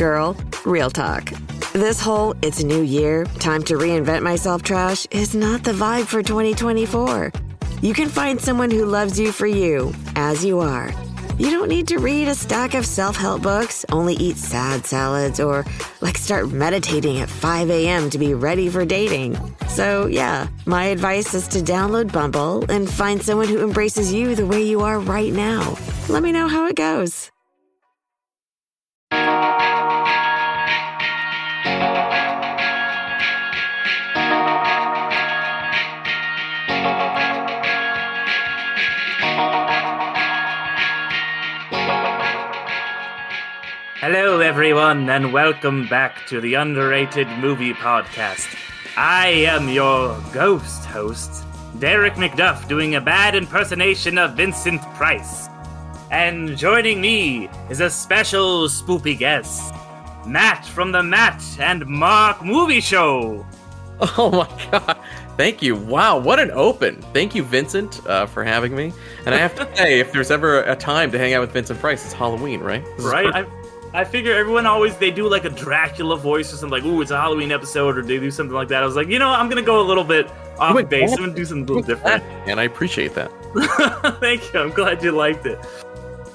Girl, real talk. This whole "it's a new year, time to reinvent myself" trash is not the vibe for 2024. You can find someone who loves you for you, as you are. You don't need to read a stack of self-help books, only eat sad salads, or start meditating at 5 a.m. to be ready for dating. So yeah, my advice is to download Bumble and find someone who embraces you the way you are right now. Let me know how it goes. Hello, everyone, and welcome back to the Underrated Movie Podcast. I am your ghost host, Derek McDuff, doing a bad impersonation of Vincent Price. And joining me is a special spoopy guest, Matt from the Matt and Mark Movie Show. Oh my god, thank you. Wow, what an open. Thank you, Vincent, for having me. And I have to say, if there's ever a time to hang out with Vincent Price, it's Halloween, right? Right? I figure everyone they do like a Dracula voice or something, ooh, it's a Halloween episode, or they do something like that. I was like, I'm going to go a little bit off base. I'm going to do something a little different. And I appreciate that. Thank you. I'm glad you liked it.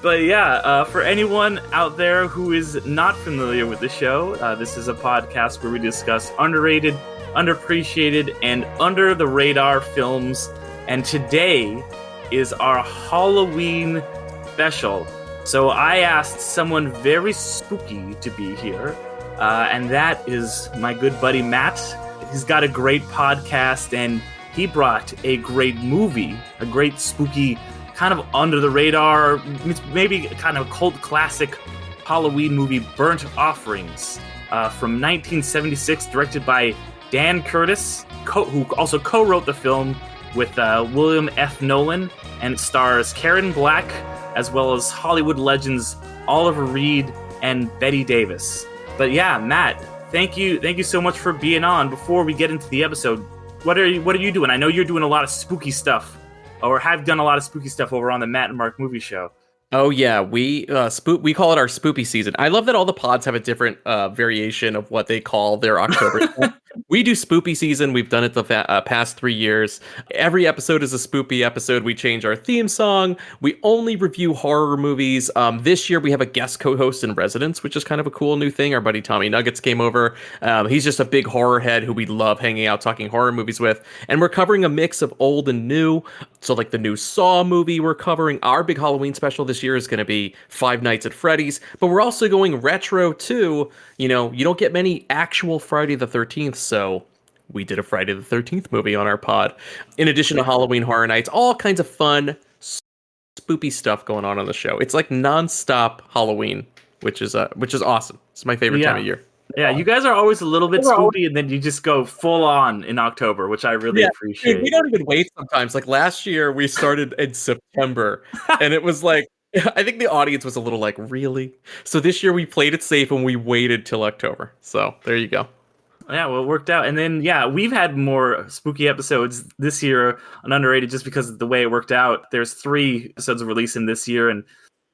But yeah, for anyone out there who is not familiar with the show, this is a podcast where we discuss underrated, underappreciated, and under-the-radar films. And today is our Halloween special. So I asked someone very spooky to be here, and that is my good buddy Matt. He's got a great podcast, and he brought a great movie, a great spooky, kind of under the radar, maybe kind of cult classic Halloween movie, Burnt Offerings, from 1976, directed by Dan Curtis, who also co-wrote the film with William F. Nolan, and it stars Karen Black, as well as Hollywood legends Oliver Reed and Bette Davis. But yeah, Matt, thank you so much for being on. Before we get into the episode, what are you doing? I know you're doing a lot of spooky stuff, or have done a lot of spooky stuff over on the Matt and Mark Movie Show. Oh yeah, we call it our spoopy season. I love that all the pods have a different variation of what they call their October. We do spoopy season. We've done it the past 3 years. Every episode is a spoopy episode. We change our theme song. We only review horror movies. This year we have a guest co-host in residence, which is kind of a cool new thing. Our buddy Tommy Nuggets came over. He's just a big horror head who we love hanging out talking horror movies with. And we're covering a mix of old and new. So like the new Saw movie we're covering. Our big Halloween special this year is going to be Five Nights at Freddy's. But we're also going retro too. You don't get many actual Friday the 13th, so we did a Friday the 13th movie on our pod. In addition to Halloween Horror Nights, all kinds of fun, spoopy stuff going on the show. It's like nonstop Halloween, which is awesome. It's my favorite time of year. Yeah, you guys are always a little bit spoopy, and then you just go full on in October, which I really appreciate. Dude, we don't even wait sometimes. Like last year, we started in September, and it was like, I think the audience was a little like, really? So this year we played it safe and we waited till October. So there you go. Yeah, well, it worked out. And then, we've had more spooky episodes this year on Underrated just because of the way it worked out. There's 3 episodes releasing this year and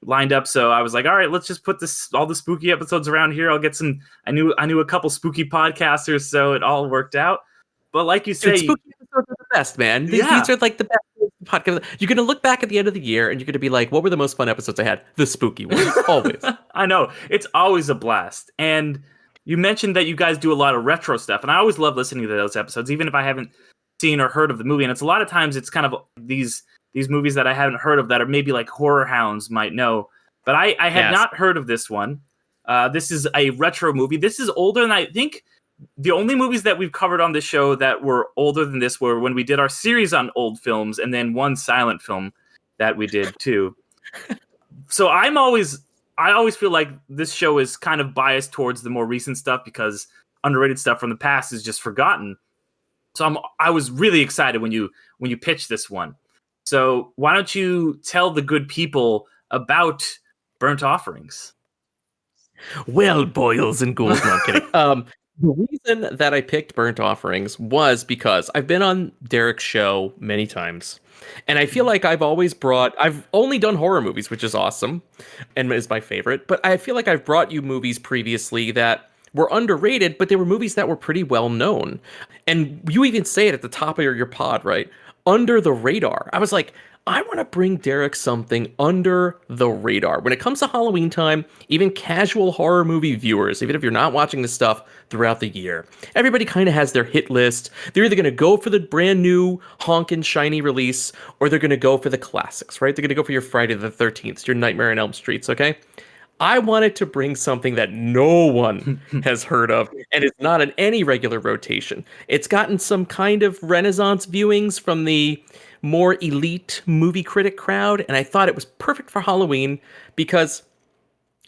lined up. So I was like, all right, let's just put all the spooky episodes around here. I'll get some. I knew a couple spooky podcasters, so it all worked out. But like you say, spooky episodes are the best, man. These are like the best podcast. You're going to look back at the end of the year and you're going to be like, what were the most fun episodes I had? The spooky ones, always. I know. It's always a blast. And you mentioned that you guys do a lot of retro stuff, and I always love listening to those episodes, even if I haven't seen or heard of the movie. And it's a lot of times it's kind of these movies that I haven't heard of that are maybe like horror hounds might know. But I had not heard of this one. This is a retro movie. This is older than I think. The only movies that we've covered on this show that were older than this were when we did our series on old films, and then one silent film that we did too. So I always feel like this show is kind of biased towards the more recent stuff because underrated stuff from the past is just forgotten. So I was really excited when you pitched this one. So why don't you tell the good people about Burnt Offerings? Well, boils and ghouls. No, I'm kidding. The reason that I picked Burnt Offerings was because I've been on Derek's show many times. And I feel like I've only done horror movies, which is awesome and is my favorite. But I feel like I've brought you movies previously that were underrated, but they were movies that were pretty well known. And you even say it at the top of your pod, right? Under the radar. I was like, I want to bring Derek something under the radar. When it comes to Halloween time, even casual horror movie viewers, even if you're not watching this stuff throughout the year, everybody kind of has their hit list. They're either going to go for the brand new honkin' shiny release, or they're going to go for the classics, right? They're going to go for your Friday the 13th, your Nightmare on Elm Streets, okay? I wanted to bring something that no one has heard of, and it's not in any regular rotation. It's gotten some kind of renaissance viewings from the more elite movie critic crowd, and I thought it was perfect for Halloween because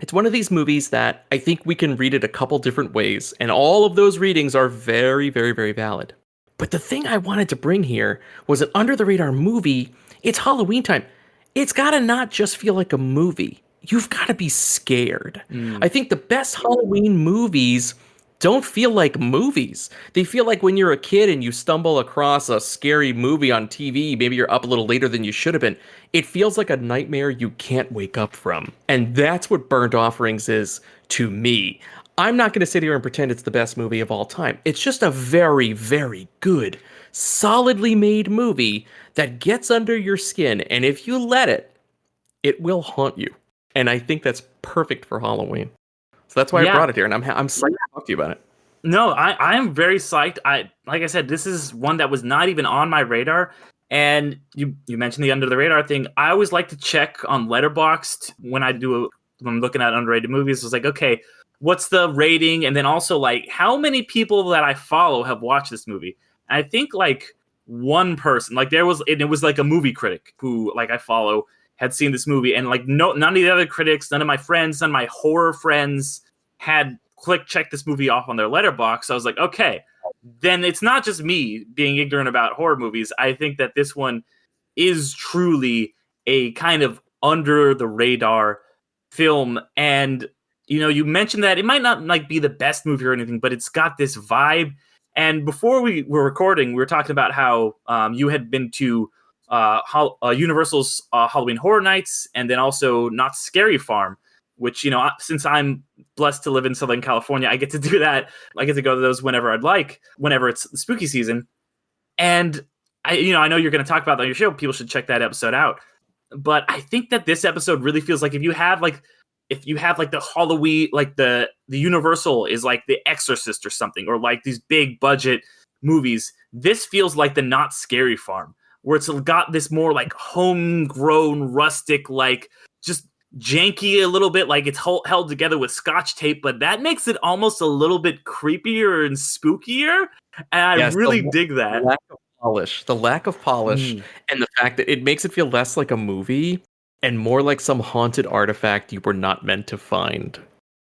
it's one of these movies that I think we can read it a couple different ways, and all of those readings are very, very, very valid. But the thing I wanted to bring here was an under the radar movie. It's Halloween time. It's got to not just feel like a movie. You've got to be scared. I think the best Halloween movies don't feel like movies. They feel like when you're a kid and you stumble across a scary movie on TV, maybe you're up a little later than you should have been. It feels like a nightmare you can't wake up from. And that's what Burnt Offerings is to me. I'm not going to sit here and pretend it's the best movie of all time. It's just a very, very good, solidly made movie that gets under your skin. And if you let it, it will haunt you. And I think that's perfect for Halloween. So that's why I brought it here, and I'm psyched to talk to you about it. No, I am very psyched. Like I said, this is one that was not even on my radar. And you mentioned the under the radar thing. I always like to check on Letterboxd when I'm looking at underrated movies. It's like, okay, what's the rating? And then also like how many people that I follow have watched this movie? And I think like one person, like it was like a movie critic who like I follow had seen this movie, and like none of the other critics, none of my friends, none of my horror friends had checked this movie off on their letterbox. So I was like, okay, then it's not just me being ignorant about horror movies. I think that this one is truly a kind of under the radar film. And you mentioned that it might not like be the best movie or anything, but it's got this vibe. And before we were recording, we were talking about how you had been to Universal's Halloween Horror Nights, and then also Knott's Scary Farm, which, since I'm blessed to live in Southern California, I get to do that. I get to go to those whenever I'd like, whenever it's the spooky season. And I know you're going to talk about that on your show. People should check that episode out. But I think that this episode really feels like if you have like the Halloween, like the Universal is like The Exorcist or something, or like these big budget movies, this feels like the Knott's Scary Farm, where it's got this more like homegrown, rustic, like just janky a little bit, like it's held together with Scotch tape, but that makes it almost a little bit creepier and spookier. And I really dig that. The lack of polish, and the fact that it makes it feel less like a movie and more like some haunted artifact you were not meant to find.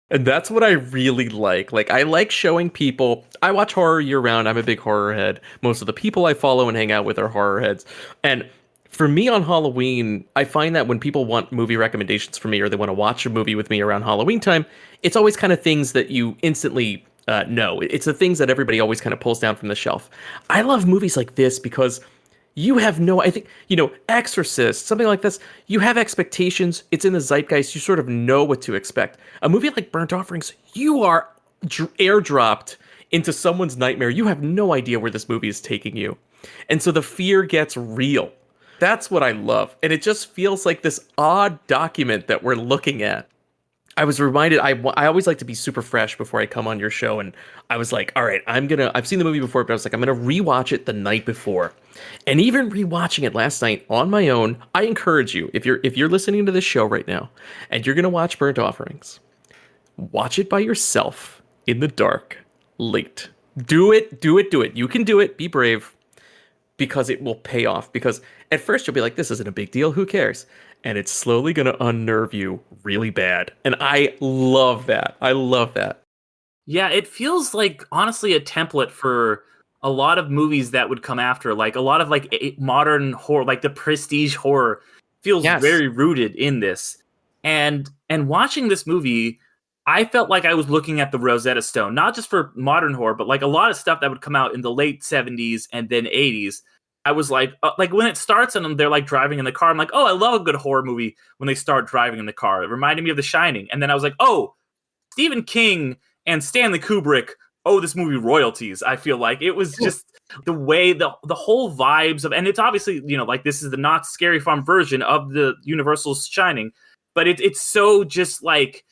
And that's what I really like. Like, I like showing people. I watch horror year round. I'm a big horror head. Most of the people I follow and hang out with are horror heads. And for me on Halloween, I find that when people want movie recommendations from me, or they want to watch a movie with me around Halloween time, it's always kind of things that you instantly know. It's the things that everybody always kind of pulls down from the shelf. I love movies like this because you have I think, Exorcist, something like this, you have expectations. It's in the zeitgeist. You sort of know what to expect. A movie like Burnt Offerings, you are airdropped into someone's nightmare. You have no idea where this movie is taking you. And so the fear gets real. That's what I love. And it just feels like this odd document that we're looking at. I was reminded, I always like to be super fresh before I come on your show. And I was like, all right, I've seen the movie before, but I was like, I'm going to rewatch it the night before. And even rewatching it last night on my own, I encourage you, if you're listening to this show right now and you're going to watch Burnt Offerings, watch it by yourself in the dark, late. Do it. You can do it. Be brave, because it will pay off. Because at first you'll be like, this isn't a big deal. Who cares? And it's slowly going to unnerve you really bad. And I love that. Yeah, it feels like, honestly, a template for a lot of movies that would come after. Like, a lot of, like, modern horror, like the prestige horror feels very rooted in this. And watching this movie, I felt like I was looking at the Rosetta Stone, not just for modern horror, but like a lot of stuff that would come out in the late 70s and then 80s. I was like when it starts and they're like driving in the car, I'm like, oh, I love a good horror movie when they start driving in the car. It reminded me of The Shining. And then I was like, oh, Stephen King and Stanley Kubrick owe this movie royalties. I feel like it was just the way the whole vibes of, and it's obviously, you know, like this is the not Scary Farm version of the Universal's Shining, but it's so just like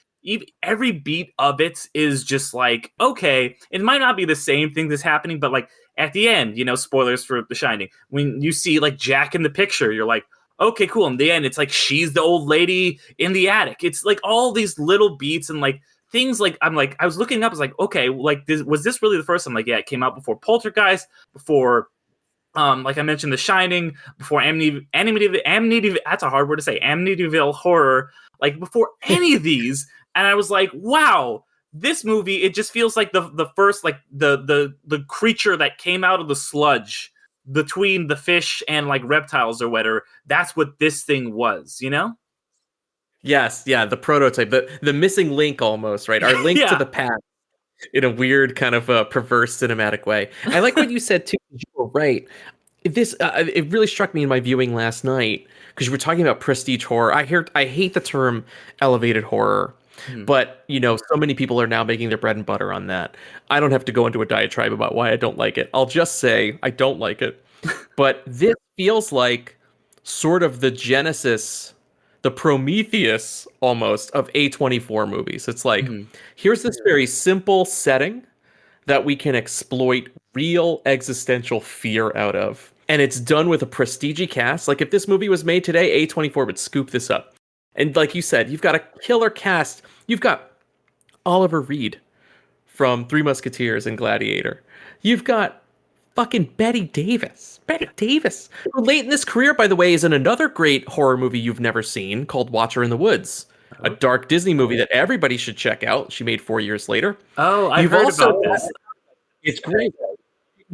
every beat of it is just like, okay, it might not be the same thing that's happening, but like at the end, you know, spoilers for The Shining, when you see like Jack in the picture, you're like, okay, cool. In the end, it's like she's the old lady in the attic. It's like all these little beats and like things like I was looking up, I was like, okay, like was this really the first? I'm like, yeah, it came out before Poltergeist, before like I mentioned, The Shining, before Amityville, that's a hard word to say, Amityville Horror, like before any of these. And I was like, wow, this movie, it just feels like the first, like the creature that came out of the sludge between the fish and like reptiles or whatever. That's what this thing was, you know? Yes, yeah, the prototype, the missing link almost, right? Our link to the past in a weird kind of perverse cinematic way. I like what you said too. You were right. This it really struck me in my viewing last night because you were talking about prestige horror. I hate the term elevated horror, but you know, so many people are now making their bread and butter on that. I don't have to go into a diatribe about why I don't like it. I'll just say I don't like it. But this feels like sort of the genesis, the Prometheus almost of A24 movies. It's like, here's this very simple setting that we can exploit real existential fear out of. And it's done with a prestige cast. Like if this movie was made today, A24 would scoop this up. And like you said, you've got a killer cast. You've got Oliver Reed from Three Musketeers and Gladiator. You've got fucking Bette Davis. Bette Davis, who late in this career, by the way, is in another great horror movie you've never seen called Watcher in the Woods, a dark Disney movie that everybody should check out. She made 4 years later. Oh, I've heard about this. It's great.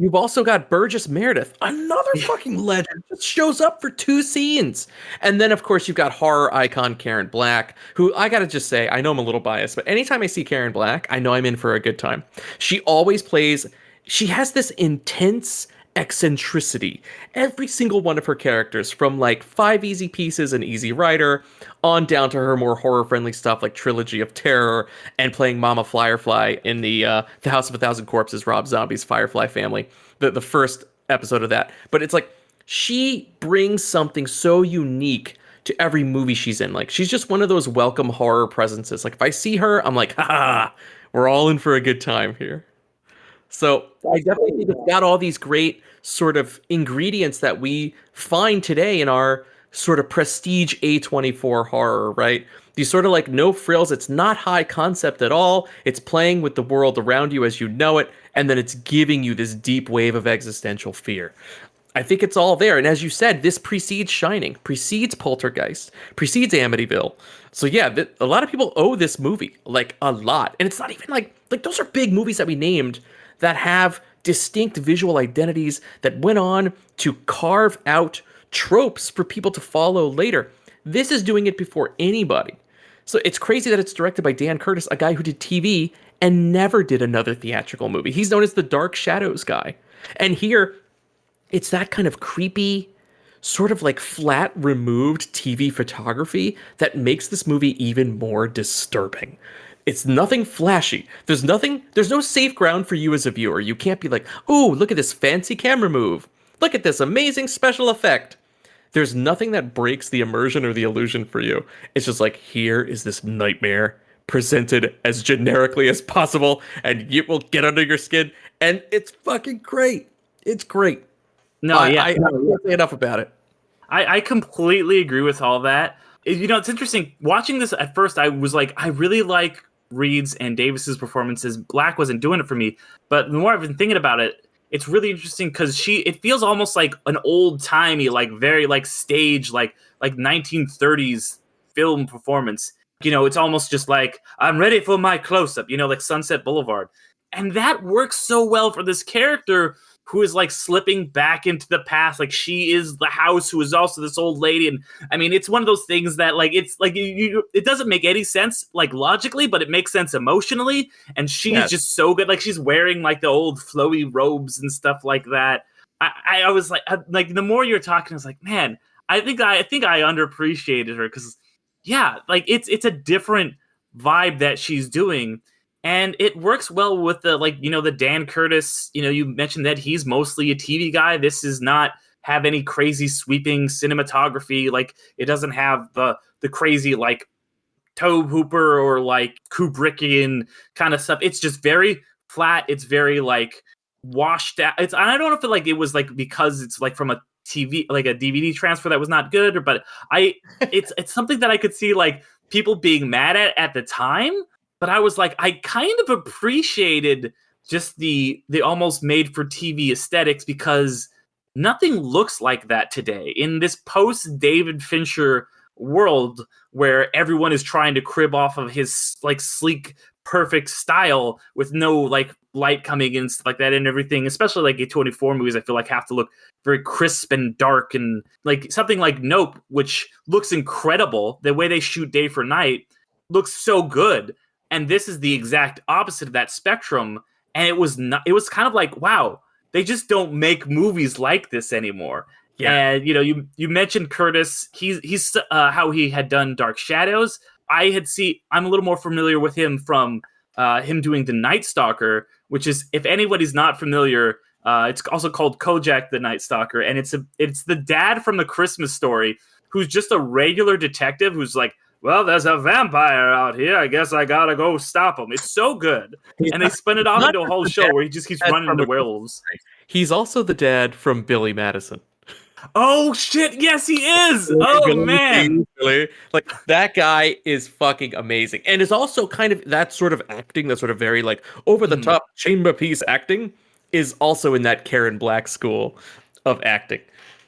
You've also got Burgess Meredith, another fucking legend, just shows up for 2 scenes. And then, of course, you've got horror icon Karen Black, who I gotta just say, I know I'm a little biased, but anytime I see Karen Black, I know I'm in for a good time. She always plays, she has this intense eccentricity. Every single one of her characters, from like 5 Easy Pieces and Easy Rider, on down to her more horror-friendly stuff like Trilogy of Terror and playing Mama Firefly in the House of a Thousand Corpses, Rob Zombie's Firefly family, the first episode of that. But it's like she brings something so unique to every movie she's in. Like she's just one of those welcome horror presences. Like if I see her, I'm like, ha, we're all in for a good time here. So I definitely think it's got all these great sort of ingredients that we find today in our sort of prestige A24 horror, right? These sort of like no frills. It's not high concept at all. It's playing with the world around you as you know it, and then it's giving you this deep wave of existential fear. I think it's all there. And as you said, this precedes Shining, precedes Poltergeist, precedes Amityville. So yeah, a lot of people owe this movie like a lot. And it's not even like those are big movies that we named that have distinct visual identities that went on to carve out tropes for people to follow later. This is doing it before anybody. So it's crazy that it's directed by Dan Curtis, a guy who did TV and never did another theatrical movie. He's known as the Dark Shadows guy. And here, it's that kind of creepy, sort of like flat removed TV photography that makes this movie even more disturbing. It's nothing flashy. There's no safe ground for you as a viewer. You can't be like, ooh, look at this fancy camera move. Look at this amazing special effect. There's nothing that breaks the immersion or the illusion for you. It's just like, here is this nightmare presented as generically as possible, and it will get under your skin, and it's fucking great. It's great. No, yeah. I can't say enough about it. I completely agree with all that. You know, it's interesting. Watching this at first, I was like, I really like Reed's and Davis's performances. Black wasn't doing it for me. But the more I've been thinking about it, it's really interesting because it feels almost like an old-timey, like very like stage, like 1930s film performance. You know, it's almost just like, I'm ready for my close-up, you know, like Sunset Boulevard. And that works so well for this character who is like slipping back into the past. Like she is the house who is also this old lady. And I mean, it's one of those things that like, it's like it doesn't make any sense like logically, but it makes sense emotionally. And she is just so good. Like she's wearing like the old flowy robes and stuff like that. I was like the more you're talking, I was like, man, I think I underappreciated her because yeah, like it's a different vibe that she's doing. And it works well with the the Dan Curtis, you mentioned that he's mostly a TV guy. This does not have any crazy sweeping cinematography. Like it doesn't have the crazy like Tobe Hooper or like Kubrickian kind of stuff. It's just very flat. It's very like washed out. I don't know if it was like because it's like from a TV, like a DVD transfer that was not good, but it's something that I could see like people being mad at the time. But I was like, I kind of appreciated just the almost made for TV aesthetics because nothing looks like that today in this post David Fincher world where everyone is trying to crib off of his like sleek, perfect style with no like light coming in and stuff like that and everything. Especially like A24 movies, I feel like have to look very crisp and dark and like something like Nope, which looks incredible. The way they shoot day for night looks so good. And this is the exact opposite of that spectrum. And it was kind of like, wow, they just don't make movies like this anymore. Yeah. And, you mentioned Curtis. He's how he had done Dark Shadows. I'm a little more familiar with him from him doing The Night Stalker, which is, if anybody's not familiar, it's also called Kojak the Night Stalker. And it's the dad from The Christmas Story who's just a regular detective who's like, well, there's a vampire out here. I guess I gotta go stop him. It's so good. And they spun it off into a whole show where he just keeps running into werewolves. He's also the dad from Billy Madison. Oh, shit. Yes, he is. Oh, man. Like, that guy is fucking amazing. And is also kind of that sort of acting, that sort of very, like, over-the-top chamber piece acting is also in that Karen Black school of acting.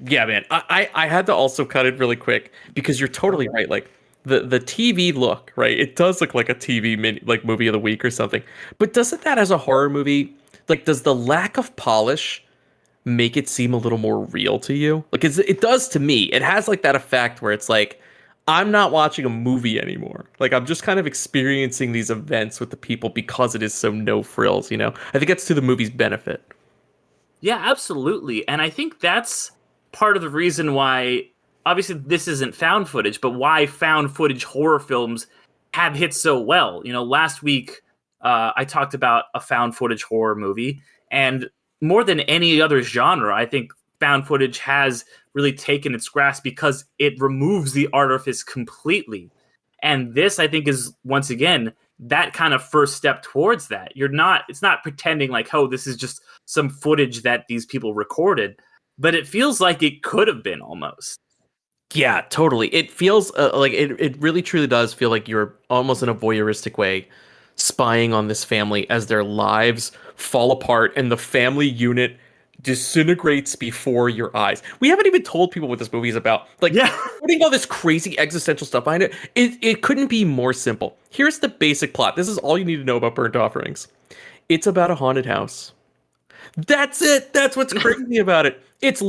Yeah, man. I had to also cut it really quick because you're totally right. Like, the TV look, right? It does look like a TV movie of the week or something. But doesn't that as a horror movie, like, does the lack of polish make it seem a little more real to you? Like, it does to me. It has like that effect where it's like, I'm not watching a movie anymore. Like, I'm just kind of experiencing these events with the people because it is so no frills, I think that's to the movie's benefit. Yeah, absolutely. And I think that's part of the reason why, obviously this isn't found footage, but why found footage horror films have hit so well. Last week I talked about a found footage horror movie, and more than any other genre, I think found footage has really taken its grasp because it removes the artifice completely. And this, I think, is once again that kind of first step towards that. It's not pretending like, oh, this is just some footage that these people recorded, but it feels like it could have been almost. Yeah, totally. It feels like it really truly does feel like you're almost in a voyeuristic way spying on this family as their lives fall apart and the family unit disintegrates before your eyes. We haven't even told people what this movie is about. Like, putting all this crazy existential stuff behind it, it couldn't be more simple. Here's the basic plot. This is all you need to know about Burnt Offerings. It's about a haunted house. That's it. That's what's crazy about it. It's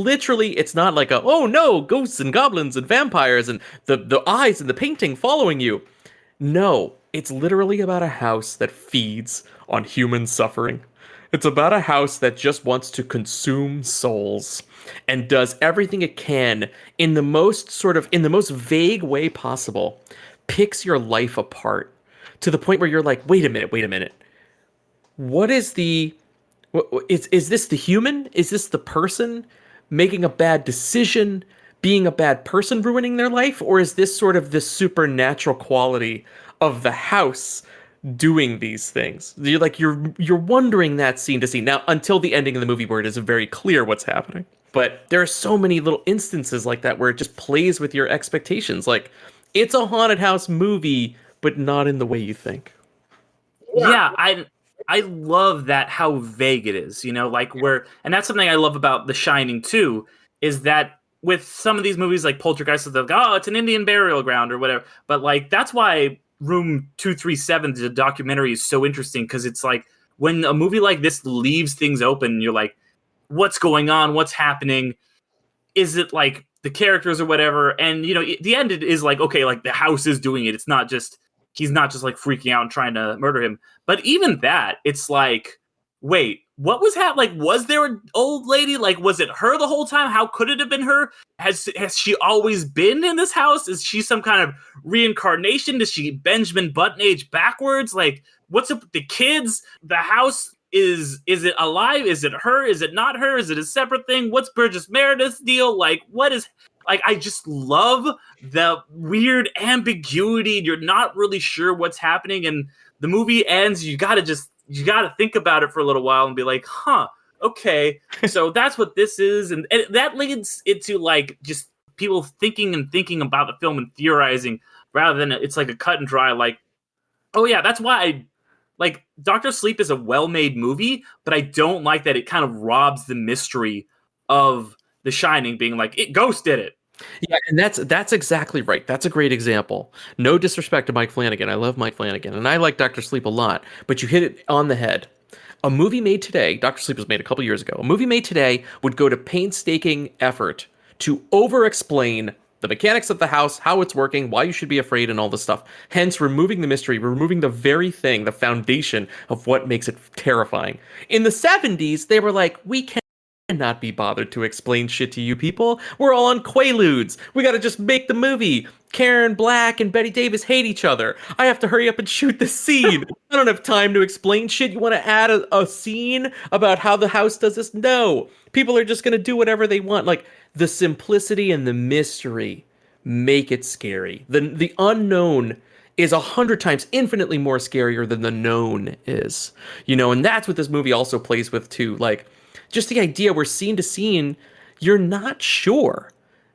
not like oh no, ghosts and goblins and vampires and the eyes and the painting following you. No, it's literally about a house that feeds on human suffering. It's about a house that just wants to consume souls and does everything it can in the most vague way possible, picks your life apart to the point where you're like, wait a minute. What is is this the human? Is this the person making a bad decision, being a bad person, ruining their life? Or is this sort of the supernatural quality of the house doing these things? You're wondering that scene to scene. Now, until the ending of the movie where it is very clear what's happening. But there are so many little instances like that where it just plays with your expectations. Like, it's a haunted house movie, but not in the way you think. Yeah, I love that, how vague it is, like and that's something I love about The Shining too, is that with some of these movies like Poltergeist, they're like, oh, it's an Indian burial ground or whatever. But like, that's why Room 237, the documentary, is so interesting, because it's like, when a movie like this leaves things open, you're like, what's going on? What's happening? Is it like the characters or whatever? And the end is like, okay, like the house is doing it. It's not just he's not just like freaking out and trying to murder him. But even that, it's like, wait, what was happening? Like, was there an old lady? Like, was it her the whole time? How could it have been her? Has she always been in this house? Is she some kind of reincarnation? Does she Benjamin Button age backwards? Like, what's up with the kids? The house is it alive? Is it her? Is it not her? Is it a separate thing? What's Burgess Meredith's deal? Like, what is like? I just love the weird ambiguity. You're not really sure what's happening, and the movie ends. You gotta think about it for a little while and be like, huh, okay, so that's what this is. And that leads into like just people thinking about the film and theorizing rather than it's like a cut and dry, like, oh yeah, that's why like Dr. Sleep is a well-made movie, but I don't like that it kind of robs the mystery of The Shining being like, Ghost did it. Yeah, and that's exactly right. That's a great example. No disrespect to Mike Flanagan. I love Mike Flanagan, and I like Dr. Sleep a lot, but you hit it on the head. A movie made today, Dr. Sleep was made a couple years ago, a movie made today would go to painstaking effort to over-explain the mechanics of the house, how it's working, why you should be afraid, and all this stuff. Hence, removing the mystery, removing the very thing, the foundation of what makes it terrifying. In the 70s, they were like, we cannot be bothered to explain shit to you people. We're all on Quaaludes. We gotta just make the movie. Karen Black and Bette Davis hate each other. I have to hurry up and shoot the scene. I don't have time to explain shit. You want to add a scene about how the house does this? No. People are just gonna do whatever they want. Like, the simplicity and the mystery make it scary. The unknown is 100 times infinitely more scarier than the known is. And that's what this movie also plays with too. Like, just the idea where scene to scene, you're not sure.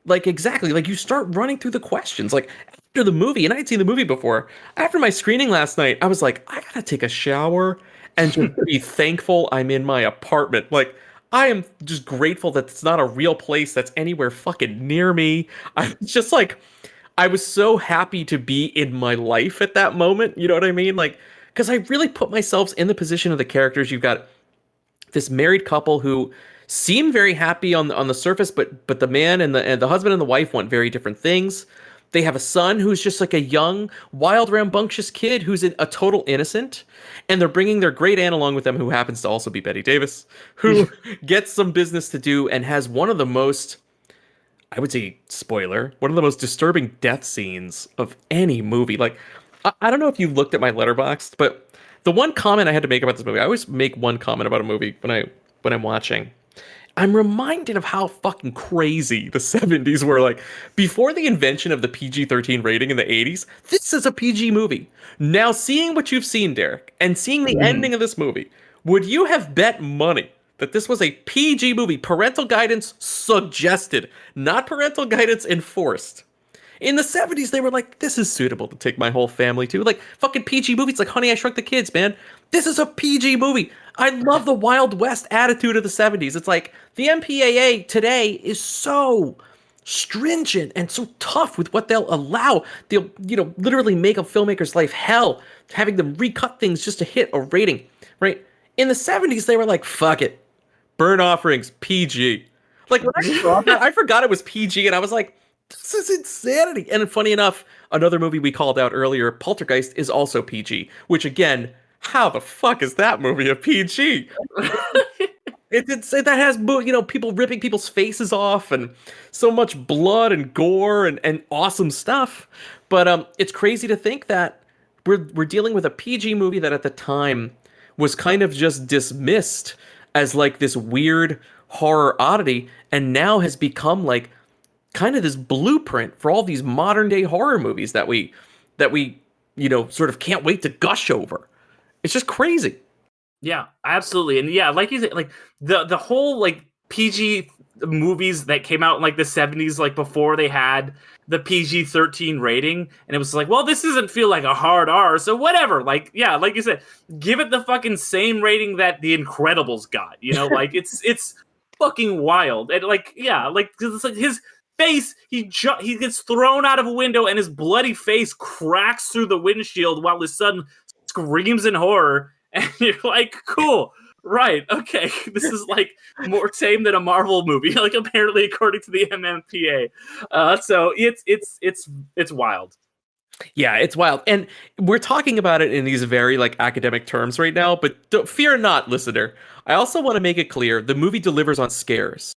Like, exactly. Like, you start running through the questions. Like, after the movie, and I had seen the movie before, after my screening last night, I was like, I gotta take a shower and just be thankful I'm in my apartment. Like, I am just grateful that it's not a real place that's anywhere fucking near me. I was just like, I was so happy to be in my life at that moment. You know what I mean? Like, because I really put myself in the position of the characters. You've got this married couple who seem very happy on the surface, but the man and the husband and the wife want very different things. They have a son who's just like a young, wild, rambunctious kid who's a total innocent, and they're bringing their great aunt along with them, who happens to also be Bette Davis, who gets some business to do and has one of the most, I would say, spoiler, one of the most disturbing death scenes of any movie. Like, I don't know if you looked at my Letterboxd, but the one comment I had to make about this movie, I always make one comment about a movie when I'm watching. I'm reminded of how fucking crazy the 70s were. Like, before the invention of the PG-13 rating in the 80s, this is a PG movie. Now, seeing what you've seen, Derek, and seeing the ending of this movie, would you have bet money that this was a PG movie, parental guidance suggested, not parental guidance enforced? In the 70s, they were like, this is suitable to take my whole family to. Like, fucking PG movies like Honey, I Shrunk the Kids, man. This is a PG movie. I love the Wild West attitude of the 70s. It's like, the MPAA today is so stringent and so tough with what they'll allow. They'll, literally make a filmmaker's life hell, having them recut things just to hit a rating, right? In the 70s, they were like, fuck it. Burn Offerings, PG. Like, when I saw that, I forgot it was PG, and I was like, this is insanity. And funny enough, another movie we called out earlier, Poltergeist, is also PG, which again, how the fuck is that movie a PG? That has, people ripping people's faces off and so much blood and gore and awesome stuff. But it's crazy to think that we're dealing with a PG movie that at the time was kind of just dismissed as like this weird horror oddity, and now has become like kind of this blueprint for all these modern day horror movies that we sort of can't wait to gush over. It's just crazy. Yeah, absolutely. And yeah, like you said, like the whole like PG movies that came out in like the 70s, like before they had the PG-13 rating, and it was like, well, this doesn't feel like a hard R, so whatever. Like, yeah, like you said, give it the fucking same rating that The Incredibles got, like it's fucking wild. And like, yeah, like, it's like his face, he gets thrown out of a window and his bloody face cracks through the windshield while his son screams in horror. And you're like, cool, right, okay, this is like more tame than a Marvel movie, like apparently according to the MMPA. So it's wild. Yeah, it's wild. And we're talking about it in these very like academic terms right now, but fear not, listener. I also want to make it clear the movie delivers on scares.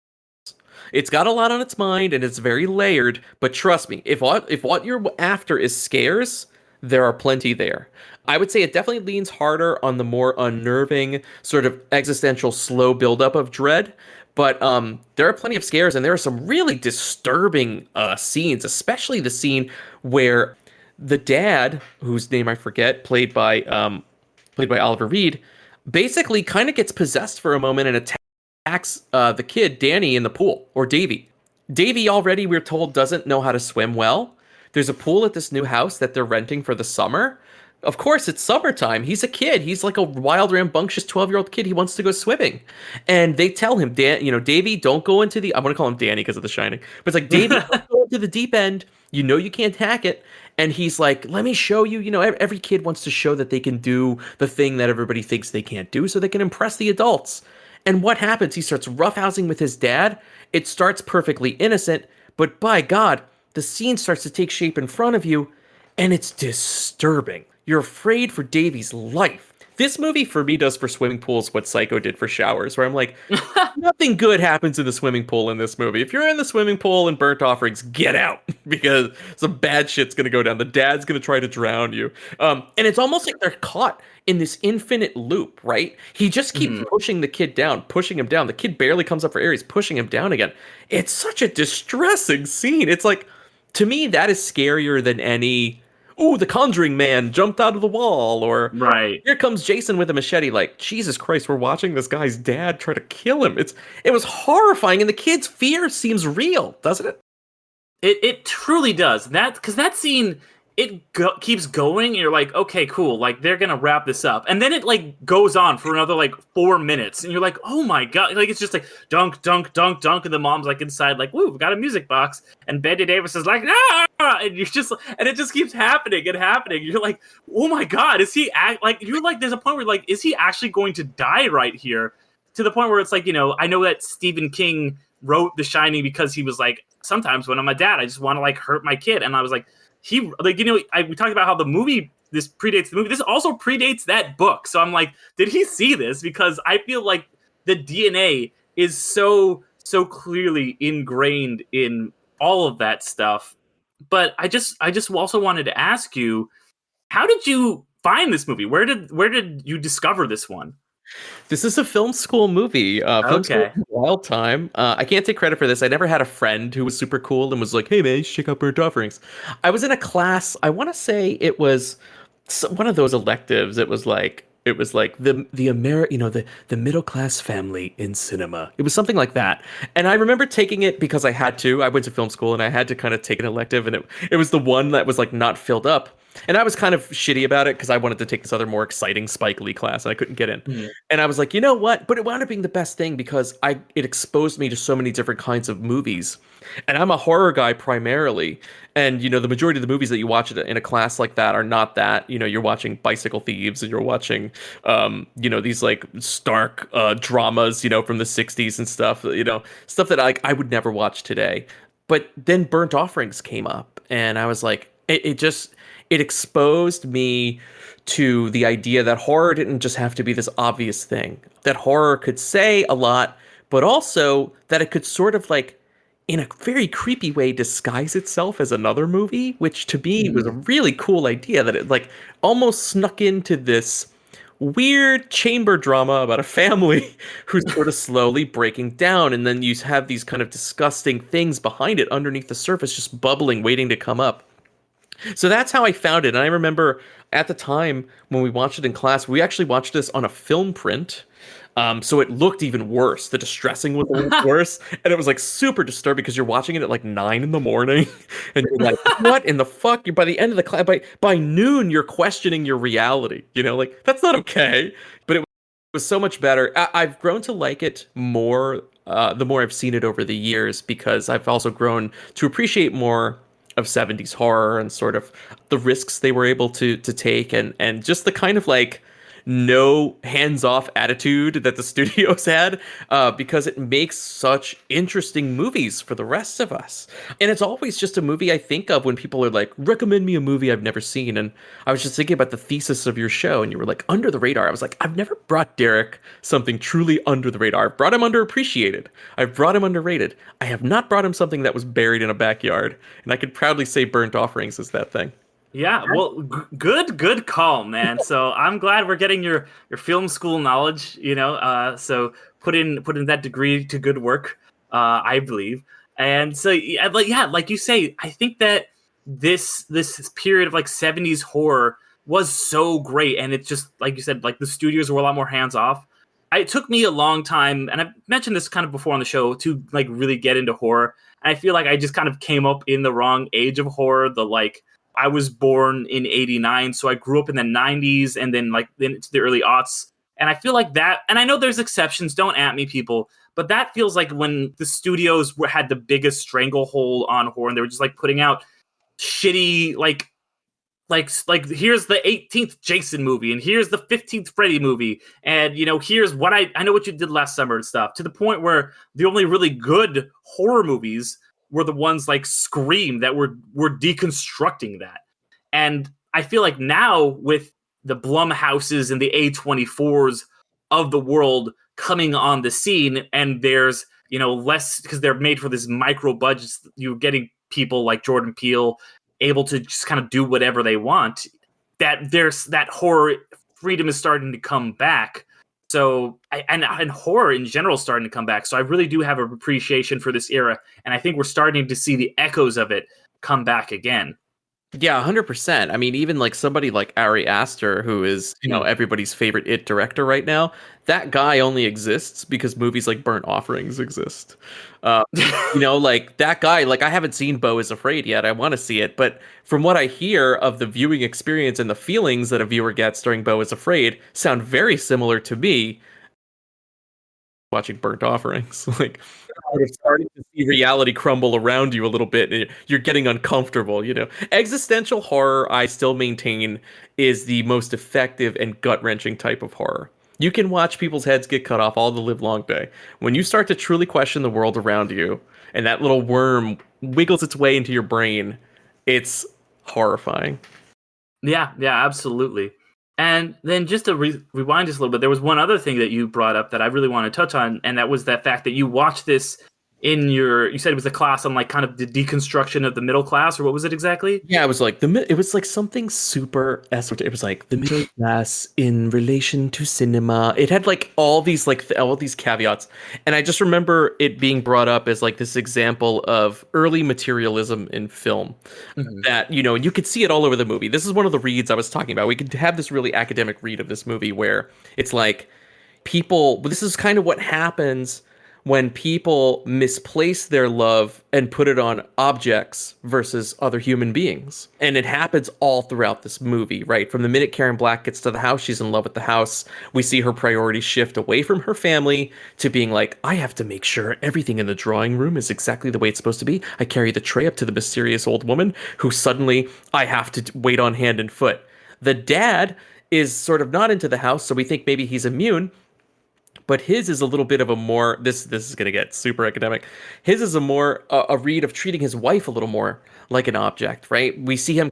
It's got a lot on its mind and it's very layered, but trust me, if what you're after is scares, there are plenty there. I would say it definitely leans harder on the more unnerving, sort of existential slow buildup of dread. But there are plenty of scares, and there are some really disturbing scenes, especially the scene where the dad, whose name I forget, played by Oliver Reed, basically kind of gets possessed for a moment and attacks the kid Danny in the pool, or Davy. Davy already, we're told, doesn't know how to swim well. There's a pool at this new house that they're renting for the summer. Of course, it's summertime. He's a kid. He's like a wild, rambunctious 12-year-old kid. He wants to go swimming. And they tell him, Davy, don't go into the... I'm going to call him Danny because of The Shining. But it's like, Davy, don't go into the deep end. You know you can't hack it. And he's like, let me show you. You know, every kid wants to show that they can do the thing that everybody thinks they can't do so they can impress the adults. And what happens? He starts roughhousing with his dad. It starts perfectly innocent. But by God, the scene starts to take shape in front of you. And it's disturbing. You're afraid for Davy's life. This movie for me does for swimming pools what Psycho did for showers, where I'm like, nothing good happens in the swimming pool in this movie. If you're in the swimming pool in Burnt Offerings, get out, because some bad shit's going to go down. The dad's going to try to drown you. And it's almost like they're caught in this infinite loop, right? He just keeps pushing the kid down, pushing him down. The kid barely comes up for air. He's pushing him down again. It's such a distressing scene. It's like, to me, that is scarier than any... "Ooh, the Conjuring man jumped out of the wall," or right, "Here comes Jason with a machete." Like, Jesus Christ, we're watching this guy's dad try to kill him. It was horrifying, and the kid's fear seems real, doesn't it? It truly does. Because that scene, keeps going, and you're like, okay, cool, like they're gonna wrap this up, and then it like goes on for another like 4 minutes, and you're like, oh my God, like it's just like dunk, dunk, dunk, dunk, and the mom's like inside, like, woo, we got a music box, and Betty Davis is like, ah, and you're just, and it just keeps happening and happening. You're like, oh my God, is he you're like, there's a point where like, is he actually going to die right here? To the point where it's like, you know, I know that Stephen King wrote The Shining because he was like, sometimes when I'm a dad, I just want to like hurt my kid, and I was like, we talked about how this predates the movie. This also predates that book. So I'm like, did he see this? Because I feel like the DNA is so clearly ingrained in all of that stuff. But I just also wanted to ask you, how did you find this movie? Where did you discover this one? This is a film school movie. Film school wild time. I can't take credit for this. I never had a friend who was super cool and was like, "Hey man, you should check out Burnt Offerings." I was in a class. I want to say it was one of those electives. It was like the the middle class family in cinema. It was something like that. And I remember taking it because I had to. I went to film school and I had to kind of take an elective, and it was the one that was like not filled up. And I was kind of shitty about it because I wanted to take this other more exciting Spike Lee class and I couldn't get in. And I was like, you know what? But it wound up being the best thing because it exposed me to so many different kinds of movies. And I'm a horror guy primarily. And, you know, the majority of the movies that you watch in a class like that are not that. You know, you're watching Bicycle Thieves and you're watching, these like stark dramas, you know, from the 60s and stuff, you know, stuff that I would never watch today. But then Burnt Offerings came up and I was like, it exposed me to the idea that horror didn't just have to be this obvious thing, that horror could say a lot, but also that it could sort of like, in a very creepy way, disguise itself as another movie, which to me was a really cool idea, that it like almost snuck into this weird chamber drama about a family who's sort of slowly breaking down. And then you have these kind of disgusting things behind it underneath the surface, just bubbling, waiting to come up. So that's how I found it. And I remember at the time when we watched it in class, we actually watched this on a film print. So it looked even worse. The distressing was a little worse. And it was like super disturbing because you're watching it at like 9 a.m. and you're like, what in the fuck? By the end of the class, by noon, you're questioning your reality. You know, like that's not okay. But it was so much better. I've grown to like it more the more I've seen it over the years, because I've also grown to appreciate more of 70s horror and sort of the risks they were able to take and just the kind of like no hands-off attitude that the studios had, because it makes such interesting movies for the rest of us. And it's always just a movie I think of when people are like, recommend me a movie I've never seen. And I was just thinking about the thesis of your show, and you were like, Under the Radar. I was like, I've never brought Derek something truly under the radar. I've brought him underappreciated. I've brought him underrated. I have not brought him something that was buried in a backyard. And I could proudly say Burnt Offerings is that thing. Yeah, well, good call, man. So I'm glad we're getting your film school knowledge. So put in that degree to good work, I believe. And so, like you say, I think that this period of like 70s horror was so great, and it's just like you said, like the studios were a lot more hands off. It took me a long time, and I've mentioned this kind of before on the show, to like really get into horror. And I feel like I just kind of came up in the wrong age of horror. I was born in 89, so I grew up in the 90s, and then into the early aughts. And I feel like that, and I know there's exceptions, don't at me, people, but that feels like when the studios had the biggest stranglehold on horror, and they were just like putting out shitty, like here's the 18th Jason movie, and here's the 15th Freddy movie, and here's what I know what you did last summer and stuff, to the point where the only really good horror movies were the ones like Scream that were deconstructing that. And I feel like now with the Blumhouses and the A24s of the world coming on the scene, and there's less, because they're made for this micro budgets, you're getting people like Jordan Peele able to just kind of do whatever they want, that there's that horror freedom is starting to come back. So, and horror in general is starting to come back. So I really do have an appreciation for this era. And I think we're starting to see the echoes of it come back again. Yeah, 100%. I mean, even like somebody like Ari Aster, who is, everybody's favorite It director right now, that guy only exists because movies like Burnt Offerings exist. Like that guy, like I haven't seen Beau is Afraid yet. I want to see it. But from what I hear of the viewing experience and the feelings that a viewer gets during Beau is Afraid sound very similar to me watching Burnt Offerings. Like, sort of starting to see reality crumble around you a little bit, and you're getting uncomfortable. Existential horror, I still maintain, is the most effective and gut-wrenching type of horror. You can watch people's heads get cut off all the live long day. When you start to truly question the world around you, and that little worm wiggles its way into your brain, it's horrifying. Yeah, absolutely. And then just to rewind just a little bit, there was one other thing that you brought up that I really want to touch on, and that was that fact that you watched this in you said it was a class on like kind of the deconstruction of the middle class, or what was it exactly? Yeah, it was like something super esoteric. It was like the middle class in relation to cinema. It had like all these all these caveats, and I just remember it being brought up as like this example of early materialism in film. Mm-hmm. That you could see it all over the movie. This is one of the reads I was talking about. We could have this really academic read of this movie where it's like this is kind of what happens when people misplace their love and put it on objects versus other human beings. And it happens all throughout this movie, right? From the minute Karen Black gets to the house, she's in love with the house. We see her priorities shift away from her family to being like, I have to make sure everything in the drawing room is exactly the way it's supposed to be. I carry the tray up to the mysterious old woman who suddenly I have to wait on hand and foot. The dad is sort of not into the house, so we think maybe he's immune. But his is a little bit of a more, this is going to get super academic. His is a more, a read of treating his wife a little more like an object, right? We see him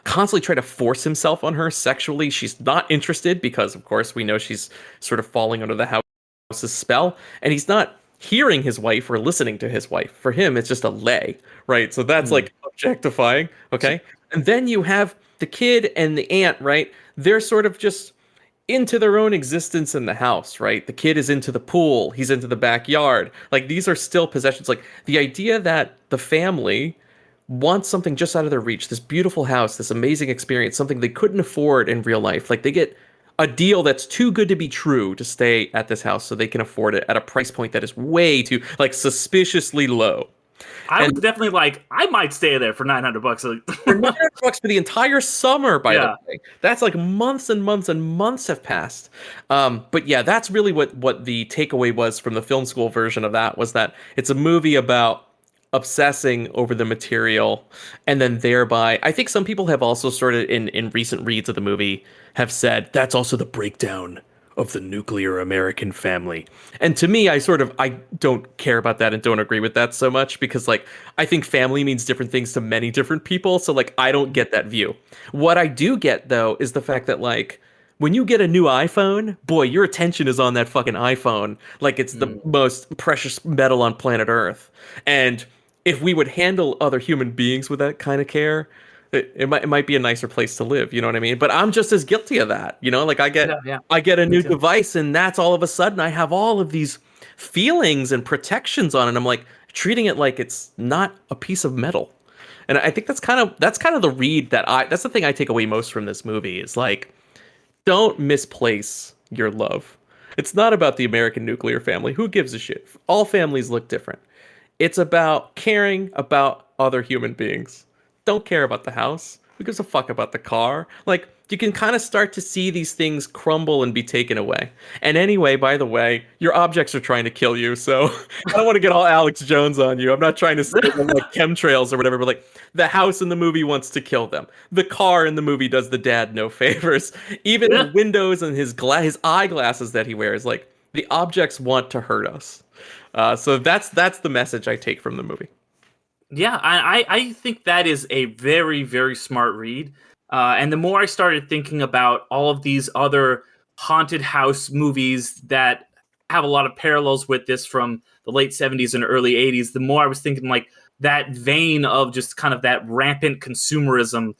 constantly try to force himself on her sexually. She's not interested because, of course, we know she's sort of falling under the house's spell. And he's not hearing his wife or listening to his wife. For him, it's just a lay, right? So that's like objectifying, okay? And then you have the kid and the aunt, right? They're sort of just into their own existence in the house, right? The kid is into the pool, he's into the backyard. Like, these are still possessions. Like, the idea that the family wants something just out of their reach, this beautiful house, this amazing experience, something they couldn't afford in real life. Like, they get a deal that's too good to be true to stay at this house so they can afford it at a price point that is way too, like, suspiciously low. I was definitely like, I might stay there for $900. For $900 for the entire summer, by the way. That's like months and months and months have passed. But yeah, that's really what the takeaway was from the film school version of that, was that it's a movie about obsessing over the material, and then thereby I think some people have also sort of in recent reads of the movie have said that's also the breakdown of the nuclear American family. And to me, I don't care about that and don't agree with that so much, because like I think family means different things to many different people, so like I don't get that view. What I do get though is the fact that like when you get a new iPhone, boy, your attention is on that fucking iPhone like it's the most precious metal on planet Earth. And if we would handle other human beings with that kind of care, it might be a nicer place to live, you know what I mean? But I'm just as guilty of that, you know? Like I get a new device, and that's all of a sudden I have all of these feelings and protections on it. I'm like treating it like it's not a piece of metal. And I think that's kind of the read that's the thing I take away most from this movie is like, don't misplace your love. It's not about the American nuclear family. Who gives a shit? All families look different. It's about caring about other human beings. Don't care about the house. Who gives a fuck about the car? Like, you can kind of start to see these things crumble and be taken away. And anyway, by the way, your objects are trying to kill you, so I don't want to get all Alex Jones on you. I'm not trying to say them like chemtrails or whatever, but like the house in the movie wants to kill them. The car in the movie does the dad no favors. Even the windows and his eyeglasses that he wears, like the objects want to hurt us. So that's the message I take from the movie. Yeah, I think that is a very, very smart read. And the more I started thinking about all of these other haunted house movies that have a lot of parallels with this from the late 70s and early 80s, the more I was thinking like that vein of just kind of that rampant consumerism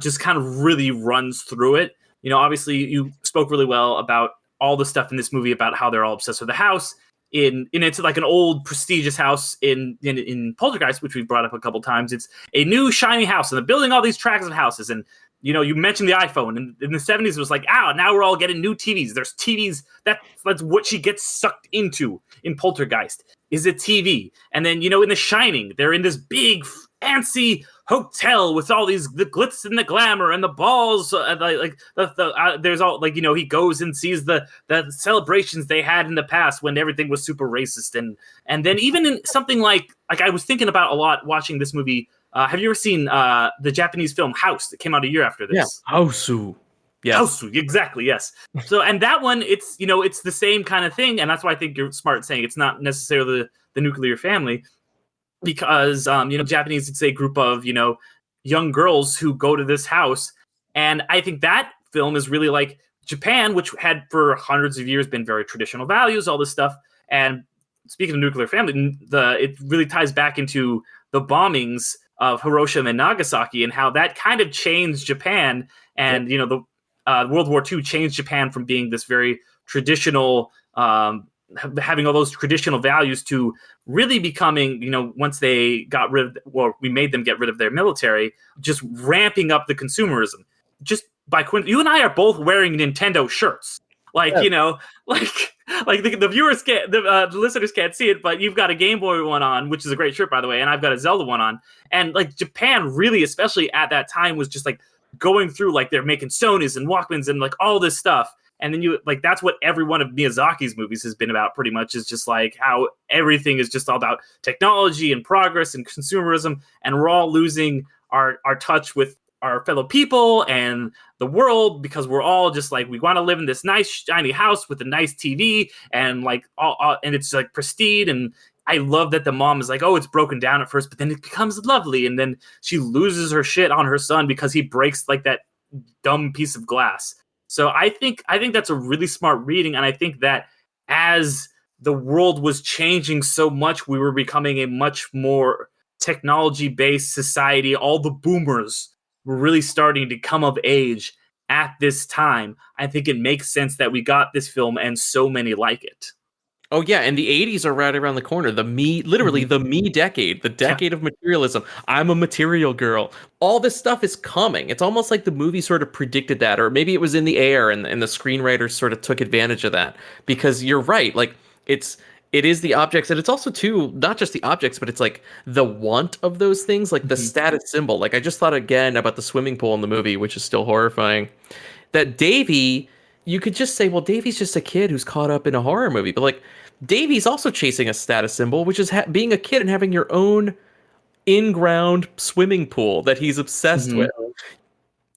just kind of really runs through it. You know, obviously you spoke really well about all the stuff in this movie about how they're all obsessed with the house. It's like an old prestigious house in Poltergeist, which we've brought up a couple times. It's a new shiny house, and they're building all these tracts of houses. And you know, you mentioned the iPhone, and in the 70s it was like, now we're all getting new TVs. There's TVs. That's what she gets sucked into in Poltergeist is a TV. And then, you know, in The Shining, they're in this big fancy hotel with all the glitz and the glamour and the balls. There's all like, you know, he goes and sees the celebrations they had in the past when everything was super racist. And then even in something like I was thinking about a lot watching this movie. Have you ever seen the Japanese film House that came out a year after this? Yeah, Houseu. Yes. Houseu, exactly, yes. So, and that one, it's the same kind of thing, and that's why I think you're smart saying it's not necessarily the nuclear family, because Japanese, it's a group of young girls who go to this house, and I think that film is really like Japan, which had for hundreds of years been very traditional values, all this stuff. And speaking of nuclear family, it really ties back into the bombings of Hiroshima and Nagasaki and how that kind of changed Japan. And, the World War II changed Japan from being this very traditional, having all those traditional values to really becoming, once they got we made them get rid of their military, just ramping up the consumerism. Just by coincidence, you and I are both wearing Nintendo shirts. Like, yeah. The viewers can't, the listeners can't see it, but you've got a Game Boy one on, which is a great shirt, by the way, and I've got a Zelda one on. And like Japan really, especially at that time, was just like going through, like they're making Sonys and Walkmans and like all this stuff. And then that's what every one of Miyazaki's movies has been about, pretty much, is just like how everything is just all about technology and progress and consumerism. And we're all losing our touch with our fellow people and the world, because we're all just like, we want to live in this nice shiny house with a nice TV and like and it's like prestige. And I love that the mom is like, oh, it's broken down at first, but then it becomes lovely, and then she loses her shit on her son because he breaks like that dumb piece of glass. So I think that's a really smart reading, and I think that as the world was changing so much, we were becoming a much more technology-based society. All the boomers were really starting to come of age at this time. I think it makes sense that we got this film and so many like it. Oh yeah, and the 80s are right around the corner. The me decade, the decade of materialism. I'm a material girl. All this stuff is coming. It's almost like the movie sort of predicted that, or maybe it was in the air and the screenwriters sort of took advantage of that. Because you're right, like it is the objects, and it's also too not just the objects, but it's like the want of those things, like the status symbol. Like I just thought again about the swimming pool in the movie, which is still horrifying. That Davy, you could just say, well, Davy's just a kid who's caught up in a horror movie. But like, Davy's also chasing a status symbol, which is being a kid and having your own in-ground swimming pool that he's obsessed with.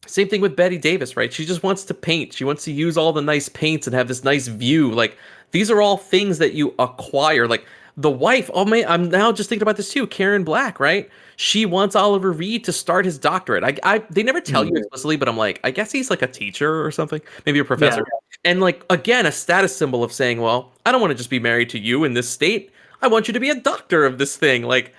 Same thing with Betty Davis, right? She just wants to paint. She wants to use all the nice paints and have this nice view. Like, these are all things that you acquire. Like, the wife, oh man, I'm now just thinking about this too. Karen Black, right? She wants Oliver Reed to start his doctorate. They never tell you explicitly, but I'm like, I guess he's like a teacher or something, maybe a professor. Yeah. And like, again, a status symbol of saying, well, I don't want to just be married to you in this state. I want you to be a doctor of this thing. Like,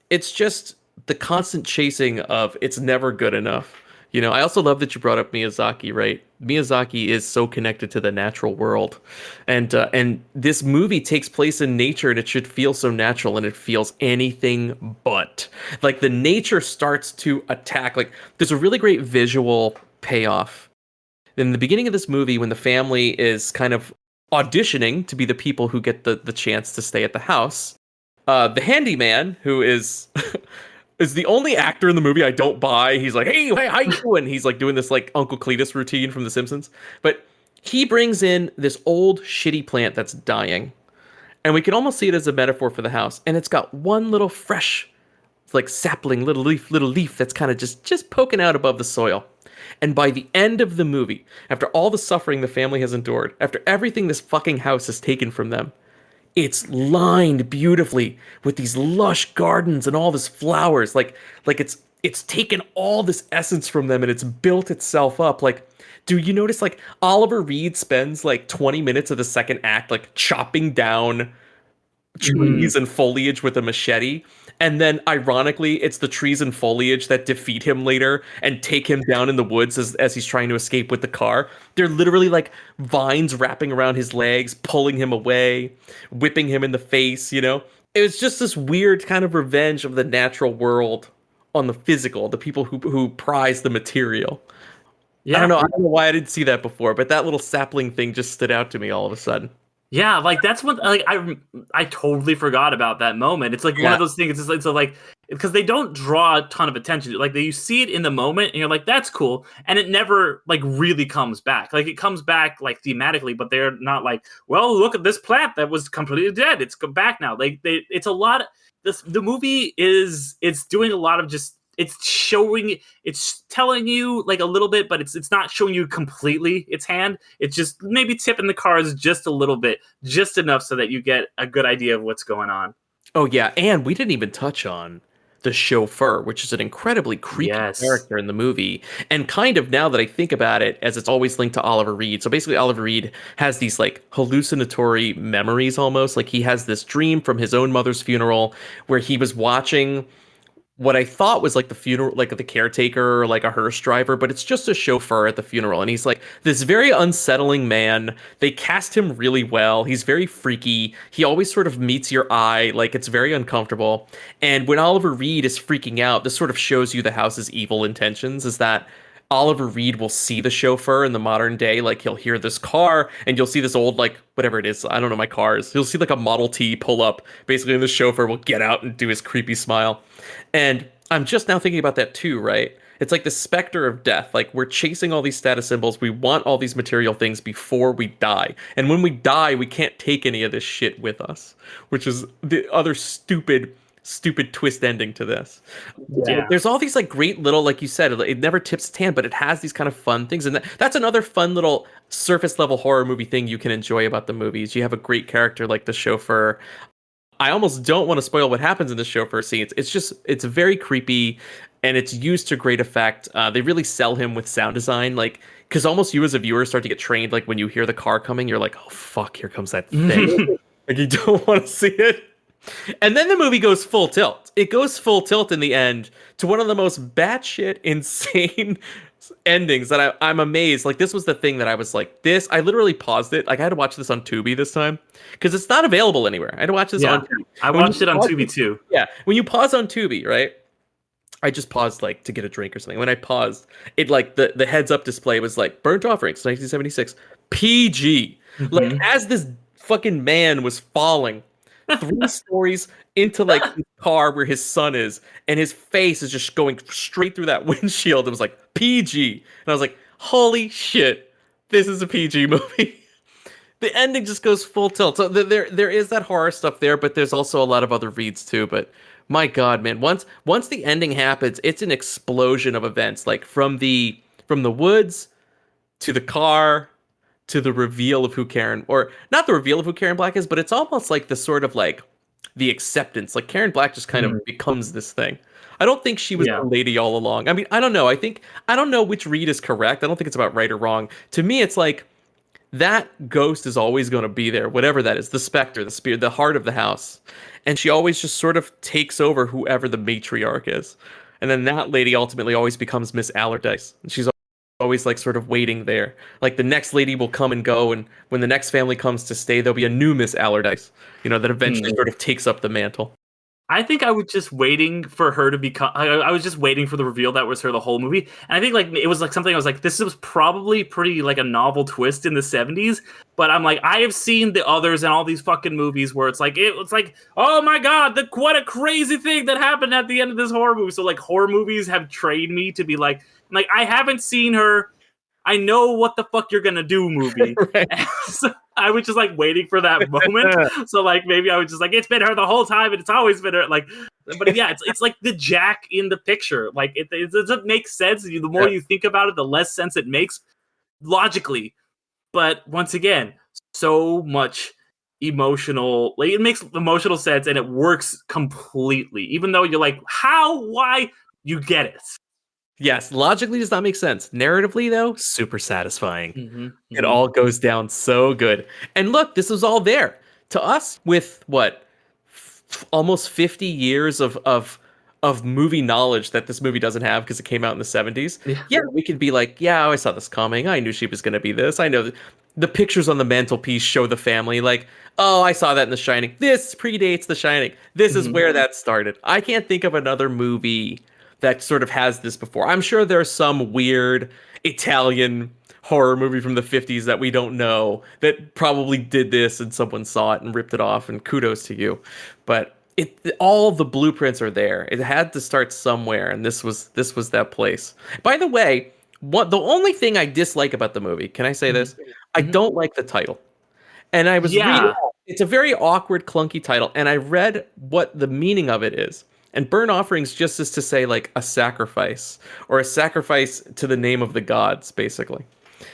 it's just the constant chasing of it's never good enough. You know, I also love that you brought up Miyazaki, right? Miyazaki is so connected to the natural world. And this movie takes place in nature, and it should feel so natural, and it feels anything but. Like, the nature starts to attack. Like, there's a really great visual payoff. In the beginning of this movie, when the family is kind of auditioning to be the people who get the chance to stay at the house, the handyman, who is... is the only actor in the movie I don't buy. He's like, hey, how you doing? He's like doing this like Uncle Cletus routine from The Simpsons. But he brings in this old shitty plant that's dying. And we can almost see it as a metaphor for the house. And it's got one little fresh, like sapling, little leaf that's kind of just poking out above the soil. And by the end of the movie, after all the suffering the family has endured, after everything this fucking house has taken from them, it's lined beautifully with these lush gardens and all this flowers. Like it's taken all this essence from them and it's built itself up. Like, do you notice like Oliver Reed spends like 20 minutes of the second act like chopping down trees and foliage with a machete, and then ironically it's the trees and foliage that defeat him later and take him down in the woods as he's trying to escape with the car. They're literally like vines wrapping around his legs, pulling him away, whipping him in the face, you know? It was just this weird kind of revenge of the natural world on the physical, the people who prize the material. Yeah. I don't know why I didn't see that before, but that little sapling thing just stood out to me all of a sudden. Yeah, like that's what like I totally forgot about that moment. It's like one of those things. It's like because they don't draw a ton of attention. Like you see it in the moment, and you're like, "That's cool," and it never like really comes back. Like it comes back like thematically, but they're not like, "Well, look at this plant that was completely dead. It's come back now." Like it's a lot. The movie it's doing a lot of just. It's telling you like a little bit, but it's not showing you completely its hand. It's just maybe tipping the cards just a little bit, just enough so that you get a good idea of what's going on. Oh yeah, and we didn't even touch on the chauffeur, which is an incredibly creepy character in the movie. And kind of now that I think about it, as it's always linked to Oliver Reed. So basically Oliver Reed has these like hallucinatory memories almost. Like he has this dream from his own mother's funeral where he was watching what I thought was like the funeral, like the caretaker or like a hearse driver, but it's just a chauffeur at the funeral. And he's like this very unsettling man. They cast him really well. He's very freaky. He always sort of meets your eye. Like it's very uncomfortable. And when Oliver Reed is freaking out, this sort of shows you the house's evil intentions, is that Oliver Reed will see the chauffeur in the modern day. Like he'll hear this car and you'll see this old, like whatever it is. I don't know my cars. He'll see like a Model T pull up basically, and the chauffeur will get out and do his creepy smile. And I'm just now thinking about that too, right? It's like the specter of death. Like we're chasing all these status symbols. We want all these material things before we die. And when we die, we can't take any of this shit with us, which is the other stupid twist ending to this. Yeah. There's all these like great little, like you said, it never tips its hand, but it has these kind of fun things. And that's another fun little surface level horror movie thing you can enjoy about the movies. You have a great character like the chauffeur. I almost don't want to spoil what happens in the chauffeur scene. It's very creepy and it's used to great effect. They really sell him with sound design, like, because almost you as a viewer start to get trained. Like when you hear the car coming, you're like, oh fuck, here comes that thing. Like you don't want to see it. And then the movie goes full tilt. It goes full tilt in the end to one of the most batshit insane endings that I'm amazed. Like this was the thing that I was like, I literally paused it. Like I had to watch this on Tubi this time because it's not available anywhere. I had to watch this on Tubi. I watched it on Tubi too. Yeah. When you pause on Tubi, right? I just paused like to get a drink or something. When I paused, it like the heads up display was like Burnt Offerings, 1976, PG. Like as this fucking man was falling 3 stories into like the car where his son is, and his face is just going straight through that windshield. It was like PG, and I was like, holy shit, this is a PG movie. The ending just goes full tilt. So there is that horror stuff there, but there's also a lot of other reads too. But my God, man, once the ending happens, it's an explosion of events. Like from the woods to the car to the reveal of who Karen, or not the reveal of who Karen Black is, but it's almost like the sort of like the acceptance. Like Karen Black just kind of becomes this thing. I don't think she was a lady all along. I mean, I don't know. I don't know which read is correct. I don't think it's about right or wrong. To me, it's like that ghost is always going to be there, whatever that is, the specter, the spirit, the heart of the house. And she always just sort of takes over whoever the matriarch is. And then that lady ultimately always becomes Miss Allardyce. And she's always like sort of waiting there. Like the next lady will come and go, and when the next family comes to stay, there'll be a new Miss Allardyce, that eventually sort of takes up the mantle. I think I was just waiting for her to become. I was just waiting for the reveal that was her the whole movie, and I think like it was like something I was like, this was probably pretty like a novel twist in the 70s. But I'm like, I have seen the others and all these fucking movies where it's like oh my God, what a crazy thing that happened at the end of this horror movie. So like horror movies have trained me to be like I haven't seen her. I know what the fuck you're gonna do, movie. Right. So I was just like waiting for that moment. So like maybe I was just like, it's been her the whole time, and it's always been her. Like, but yeah, it's like the Jack in the picture. Like it doesn't make sense. The more you think about it, the less sense it makes logically. But once again, so much emotional. Like it makes emotional sense, and it works completely. Even though you're like, how? Why? You get it. Yes, logically does not make sense. Narratively, though, super satisfying. It all goes down so good. And look, this was all there. To us, with what, almost 50 years of movie knowledge that this movie doesn't have because it came out in the 70s. Yeah, we could be like, yeah, I saw this coming. I knew she was going to be this. I know the pictures on the mantelpiece show the family. Like, oh, I saw that in The Shining. This predates The Shining. This is where that started. I can't think of another movie that sort of has this before. I'm sure there's some weird Italian horror movie from the 50s that we don't know that probably did this and someone saw it and ripped it off, and kudos to you. But all the blueprints are there. It had to start somewhere, and this was that place. By the way, the only thing I dislike about the movie, can I say this? I don't like the title. And I was reading, it's a very awkward, clunky title, and I read what the meaning of it is. And burnt offerings just is to say like a sacrifice, or a sacrifice to the name of the gods, basically.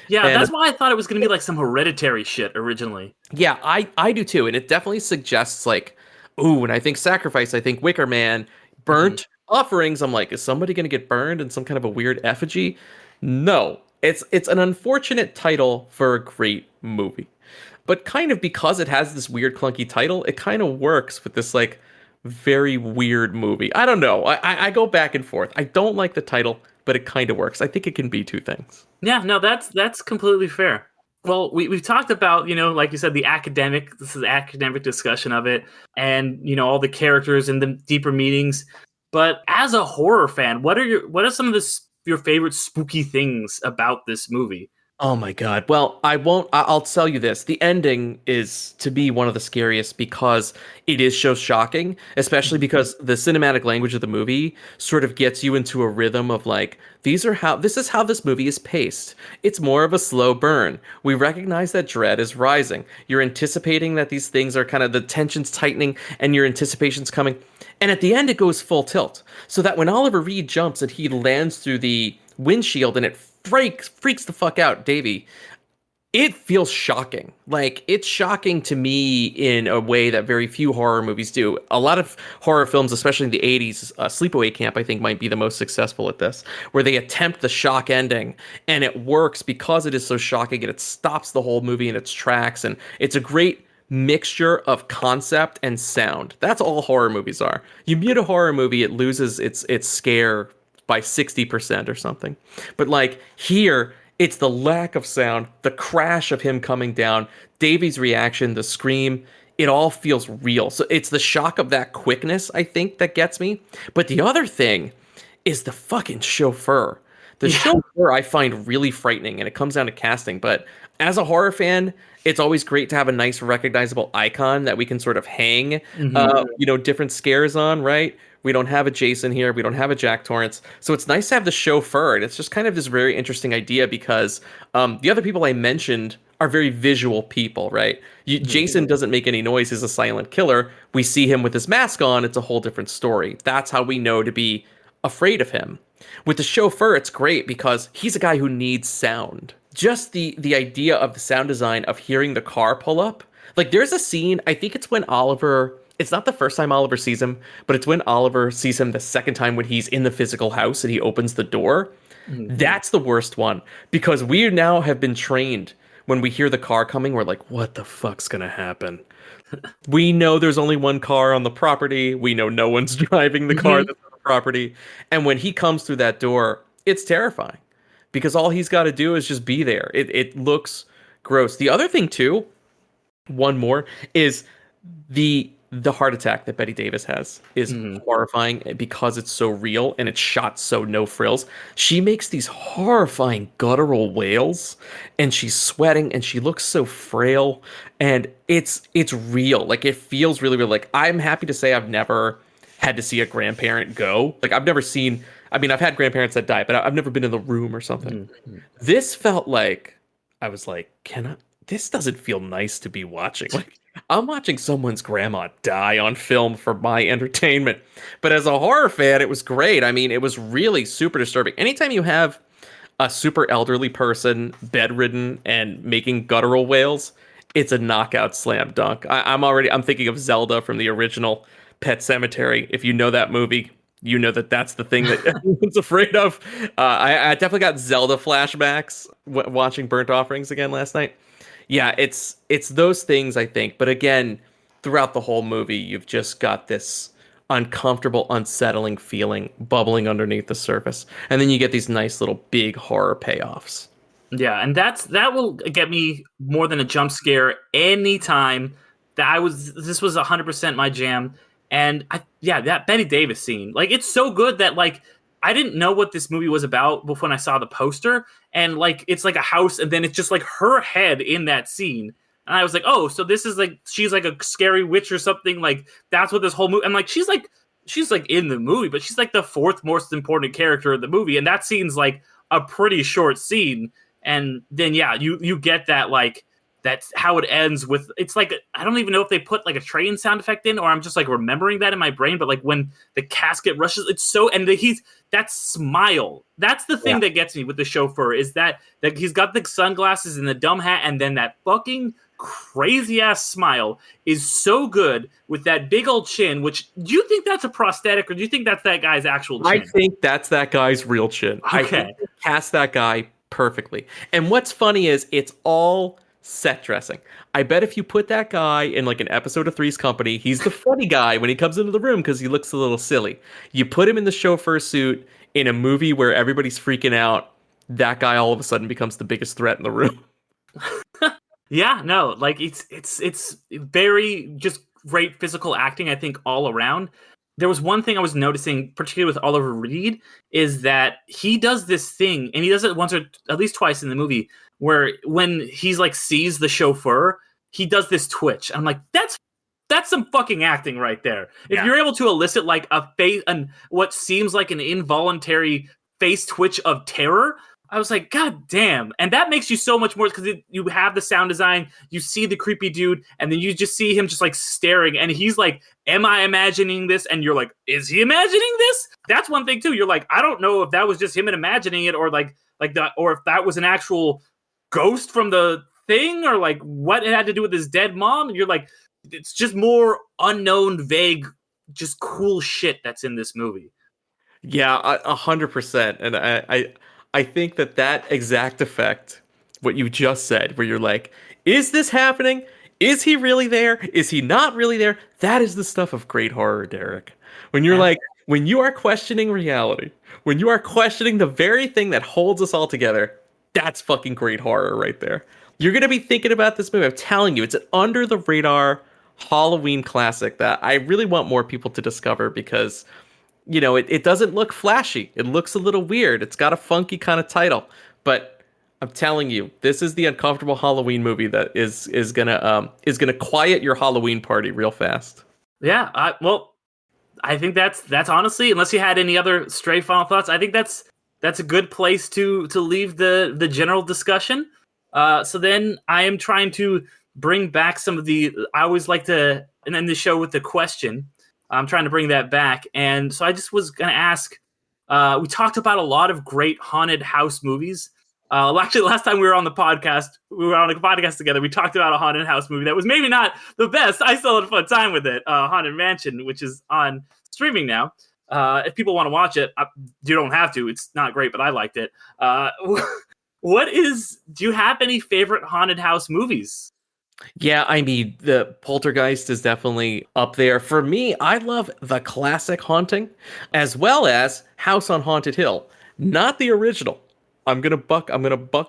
Yeah, and that's why I thought it was going to be like some Hereditary shit originally. Yeah, I do too. And it definitely suggests like, ooh, when I think sacrifice, I think Wicker Man. Burnt offerings, I'm like, is somebody going to get burned in some kind of a weird effigy? No, it's an unfortunate title for a great movie. But kind of because it has this weird clunky title, it kind of works with this like very weird movie. I don't know. I go back and forth. I don't like the title, but it kind of works. I think it can be two things. Yeah, no, that's completely fair. Well, we've talked about, like you said, this is academic discussion of it, and all the characters and the deeper meanings. But as a horror fan, what are some of your favorite spooky things about this movie? Oh my God. Well, I'll tell you this. The ending is, to me, one of the scariest because it is so shocking, especially because the cinematic language of the movie sort of gets you into a rhythm of like, this is how this movie is paced. It's more of a slow burn. We recognize that dread is rising. You're anticipating that these things are kind of, the tension's tightening and your anticipation's coming. And at the end, it goes full tilt. So that when Oliver Reed jumps and he lands through the windshield and it freaks the fuck out Davey, it feels shocking. Like, it's shocking to me in a way that very few horror movies do. A lot of horror films, especially in the 80s, Sleepaway Camp, I think, might be the most successful at this, where they attempt the shock ending, and it works because it is so shocking, and it stops the whole movie in its tracks, and it's a great mixture of concept and sound. That's all horror movies are. You mute a horror movie, it loses its scare by 60% or something. But like here, it's the lack of sound, the crash of him coming down, Davy's reaction, the scream, it all feels real. So it's the shock of that quickness, I think, that gets me. But the other thing is the fucking chauffeur. The chauffeur I find really frightening, and it comes down to casting. But as a horror fan, it's always great to have a nice, recognizable icon that we can sort of hang, different scares on, right? We don't have a Jason here. We don't have a Jack Torrance. So it's nice to have the chauffeur. And it's just kind of this very interesting idea because the other people I mentioned are very visual people, right? Jason doesn't make any noise. He's a silent killer. We see him with his mask on. It's a whole different story. That's how we know to be afraid of him. With the chauffeur, it's great because he's a guy who needs sound. Just the idea of the sound design of hearing the car pull up. Like there's a scene, I think it's when Oliver... It's not the first time Oliver sees him, but it's when Oliver sees him the second time when he's in the physical house and he opens the door. Mm-hmm. That's the worst one because we now have been trained when we hear the car coming, we're like, what the fuck's going to happen? We know there's only one car on the property. We know no one's driving the car that's on the property. And when he comes through that door, it's terrifying because all he's got to do is just be there. It looks gross. The other thing too, one more, is the heart attack that Bette Davis has is horrifying because it's so real and it's shot so no frills. She makes these horrifying guttural wails and she's sweating and she looks so frail and it's real. Like it feels really real. Like I'm happy to say I've never had to see a grandparent go. Like I've never seen, I mean, I've had grandparents that die, but I've never been in the room or something. This felt like, I was like, this doesn't feel nice to be watching. Like, I'm watching someone's grandma die on film for my entertainment. But as a horror fan, it was great. I mean, it was really super disturbing. Anytime you have a super elderly person bedridden and making guttural wails, it's a knockout slam dunk. I'm thinking of Zelda from the original Pet Sematary. If you know that movie, you know that's the thing that everyone's afraid of. I definitely got Zelda flashbacks watching Burnt Offerings again last night. Yeah, it's those things, I think. But again, throughout the whole movie, you've just got this uncomfortable, unsettling feeling bubbling underneath the surface. And then you get these nice little big horror payoffs. Yeah, and that will get me more than a jump scare anytime. This was 100% my jam. And that Bette Davis scene, like it's so good that like I didn't know what this movie was about before when I saw the poster, and like it's like a house, and then it's just like her head in that scene, and I was like, oh, so this is like she's like a scary witch or something. Like that's what this whole movie. And like she's like in the movie, but she's like the fourth most important character in the movie, and that scene's like a pretty short scene, and then you get that like. That's how it ends with, it's like, I don't even know if they put like a train sound effect in, or I'm just like remembering that in my brain, but like when the casket rushes, it's so, and that smile, that's the thing that gets me with the chauffeur is that he's got the sunglasses and the dumb hat, and then that fucking crazy ass smile is so good with that big old chin, which, do you think that's a prosthetic, or do you think that's that guy's actual chin? I think that's that guy's real chin. Okay. I think they cast that guy perfectly. And what's funny is it's all set dressing. I bet if you put that guy in like an episode of Three's Company, he's the funny guy when he comes into the room because he looks a little silly. You put him in the chauffeur suit in a movie where everybody's freaking out, that guy all of a sudden becomes the biggest threat in the room. Yeah, no, like it's very just great physical acting, I think, all around. There was one thing I was noticing, particularly with Oliver Reed, is that he does this thing, and he does it once or at least twice in the movie, where when he's like sees the chauffeur, he does this twitch. I'm like, that's some fucking acting right there. If you're able to elicit like a face and what seems like an involuntary face twitch of terror, I was like, God damn. And that makes you so much more because you have the sound design, you see the creepy dude, and then you just see him just like staring, and he's like, am I imagining this? And you're like, is he imagining this? That's one thing too. You're like, I don't know if that was just him imagining it, or like that, or if that was an actual ghost from the thing, or like what it had to do with his dead mom. And you're like, it's just more unknown, vague, just cool shit that's in this movie. Yeah, 100%. And I think that exact effect, what you just said, where you're like, is this happening? Is he really there? Is he not really there? That is the stuff of great horror, Derek. When you're like, when you are questioning reality, when you are questioning the very thing that holds us all together, that's fucking great horror right there. You're going to be thinking about this movie. I'm telling you, it's an under the radar Halloween classic that I really want more people to discover because it doesn't look flashy. It looks a little weird. It's got a funky kind of title, but I'm telling you, this is the uncomfortable Halloween movie that is gonna quiet your Halloween party real fast. Yeah, I think that's honestly, unless you had any other stray final thoughts, I think that's a good place to leave the general discussion. So then I am trying to bring back some of I always like to end the show with the question. I'm trying to bring that back. And so I just was going to ask, we talked about a lot of great haunted house movies. Actually, last time we were on a podcast together, we talked about a haunted house movie that was maybe not the best. I still had a fun time with it. Haunted Mansion, which is on streaming now. If people want to watch it, you don't have to. It's not great, but I liked it. Do you have any favorite haunted house movies? Yeah, I mean, the Poltergeist is definitely up there. For me, I love the classic Haunting, as well as House on Haunted Hill. Not the original. I'm gonna buck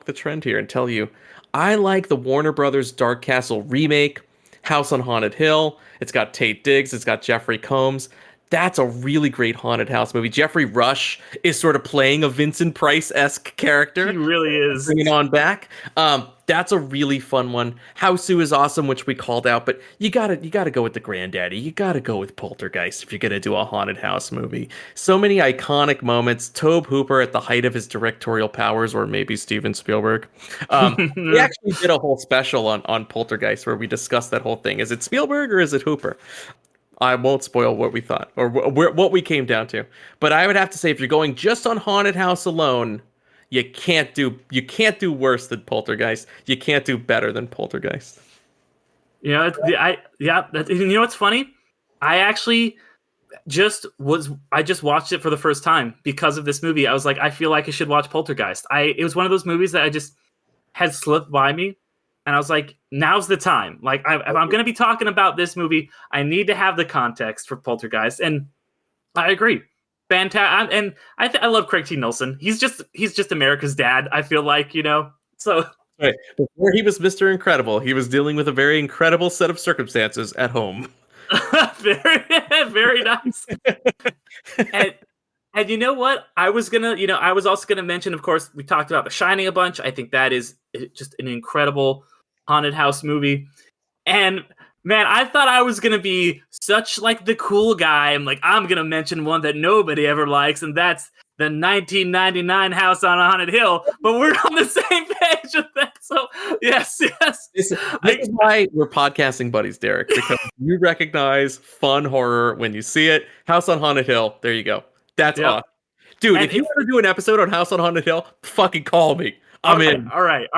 the trend here and tell you, I like the Warner Brothers Dark Castle remake, House on Haunted Hill. It's got Tate Diggs, it's got Jeffrey Combs. That's a really great haunted house movie. Jeffrey Rush is sort of playing a Vincent Price-esque character. He really is. Bringing on back. That's a really fun one. Hausu is awesome, which we called out, but you gotta go with the granddaddy. You gotta go with Poltergeist if you're gonna do a haunted house movie. So many iconic moments. Tobe Hooper at the height of his directorial powers, or maybe Steven Spielberg. We actually did a whole special on Poltergeist where we discussed that whole thing. Is it Spielberg or is it Hooper? I won't spoil what we thought or what we came down to. But I would have to say, if you're going just on haunted house alone, you can't do worse than Poltergeist. You can't do better than Poltergeist. You know, you know what's funny? I actually just watched it for the first time because of this movie. I was like, I feel like I should watch Poltergeist. It was one of those movies that I just had slipped by me. And I was like, now's the time. Like, if I'm going to be talking about this movie, I need to have the context for Poltergeist. And I agree. Fantastic. And I love Craig T. Nelson. He's just America's dad, I feel like, So right. Before he was Mr. Incredible, he was dealing with a very incredible set of circumstances at home. very, very nice. And you know what? I was also gonna mention, of course, we talked about The Shining a bunch. I think that is just an incredible haunted house movie. And man, I thought I was gonna be such like the cool guy. I'm gonna mention one that nobody ever likes, and that's the 1999 House on Haunted Hill. But we're on the same page with that. So yes. This is why we're podcasting buddies, Derek, because you recognize fun horror when you see it. House on Haunted Hill. There you go. That's awesome. Dude, and if you want to do an episode on House on Haunted Hill, fucking call me. I'm in. All right.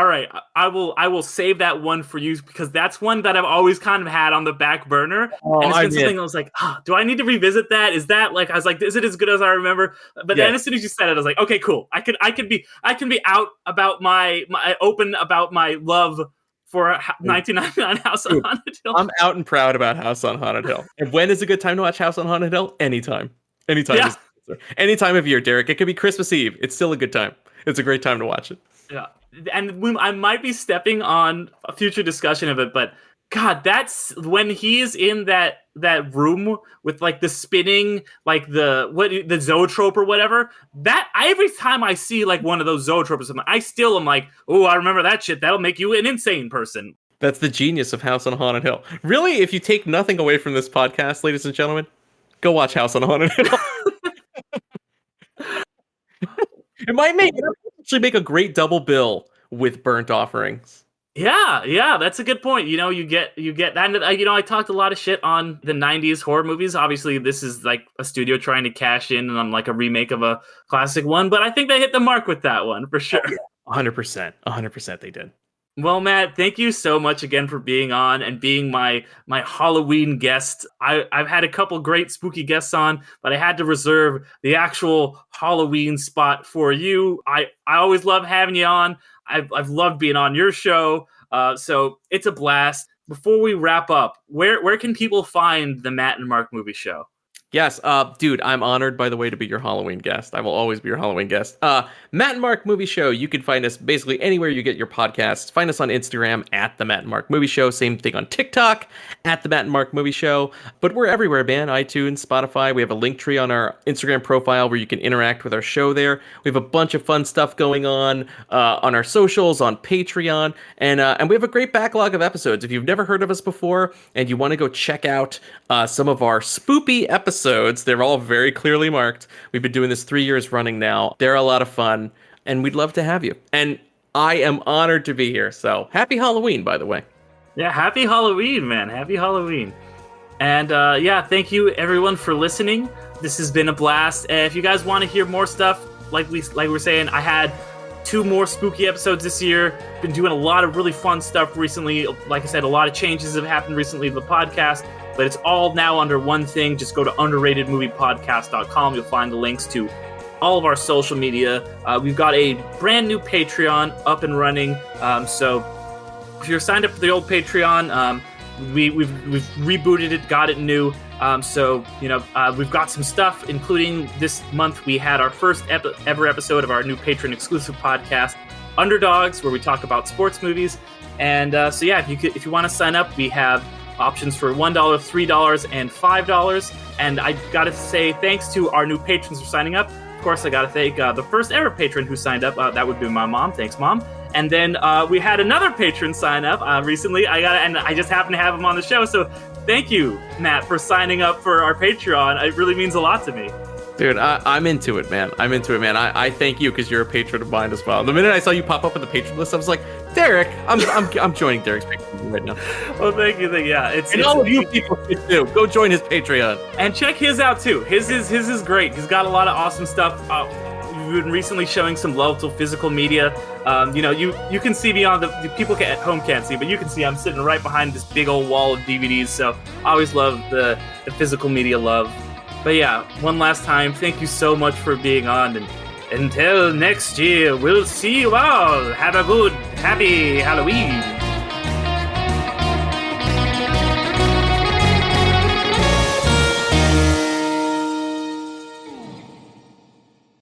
I will save that one for you because that's one that I've always kind of had on the back burner. And it's been something I was like, do I need to revisit that? Is that like, I was like, is it as good as I remember? But then as soon as you said it, I was like, okay, cool. I can be out about my open about my love for 1999 House on Haunted Hill. I'm out and proud about House on Haunted Hill. And when is a good time to watch House on Haunted Hill? Anytime. Yeah. Any time of year, Derek. It could be Christmas Eve. It's still a good time. It's a great time to watch it. Yeah. And I might be stepping on a future discussion of it, but God, that's when he's in that room with like the spinning, like the zoetrope or whatever. That every time I see like one of those zoetropes or something, I still am like, oh, I remember that shit. That'll make you an insane person. That's the genius of House on Haunted Hill. Really, if you take nothing away from this podcast, ladies and gentlemen, go watch House on Haunted Hill. It might actually make a great double bill with Burnt Offerings. Yeah, that's a good point. You get that. And, I talked a lot of shit on the 90s horror movies. Obviously, this is like a studio trying to cash in on like a remake of a classic one, but I think they hit the mark with that one for sure. 100% they did. Well, Matt, thank you so much again for being on and being my Halloween guest. I've had a couple great spooky guests on, but I had to reserve the actual Halloween spot for you. I always love having you on. I've loved being on your show, so it's a blast. Before we wrap up, where can people find the Matt and Mark Movie Show? Yes, dude, I'm honored, by the way, to be your Halloween guest. I will always be your Halloween guest. Matt and Mark Movie Show. You can find us basically anywhere you get your podcasts. Find us on Instagram at The Matt and Mark Movie Show. Same thing on TikTok at The Matt and Mark Movie Show. But we're everywhere, man. iTunes, Spotify. We have a link tree on our Instagram profile where you can interact with our show there. We have a bunch of fun stuff going on our socials, on Patreon, and we have a great backlog of episodes. If you've never heard of us before and you want to go check out some of our spoopy episodes, they're all very clearly marked. We've been doing this 3 years running now. They're a lot of fun, and we'd love to have you. And I am honored to be here. So happy Halloween, by the way. Yeah, happy Halloween, man. Happy Halloween. And thank you everyone for listening. This has been a blast. If you guys want to hear more stuff, like we were saying, I had 2 more spooky episodes this year. Been doing a lot of really fun stuff recently. Like I said, a lot of changes have happened recently to the podcast, but it's all now under one thing. Just go to underratedmoviepodcast.com. You'll find the links to all of our social media. We've got a brand new Patreon up and running. So if you're signed up for the old Patreon, we've rebooted it, got it new. We've got some stuff, including this month we had our first ever episode of our new patron exclusive podcast, Underdogs, where we talk about sports movies. And if you want to sign up, we have options for $1, $3, and $5. And I got to say thanks to our new patrons for signing up. Of course, I got to thank the first ever patron who signed up. That would be my mom. Thanks, Mom. And then we had another patron sign up recently. I just happened to have him on the show. So thank you, Matt, for signing up for our Patreon. It really means a lot to me. Dude, I'm into it, man. I thank you because you're a patron of mine as well. The minute I saw you pop up in the patron list, I was like, Derek, I'm joining Derek's Patreon right now. Well, thank you. Yeah, all of you people should too. Go join his Patreon and check his out too. His is great. He's got a lot of awesome stuff. We've been recently showing some love to physical media. You can see me on the people at home can't see, but you can see I'm sitting right behind this big old wall of DVDs. So I always love the physical media love. But yeah, one last time, thank you so much for being on. And until next year, we'll see you all. Have a good, happy Halloween.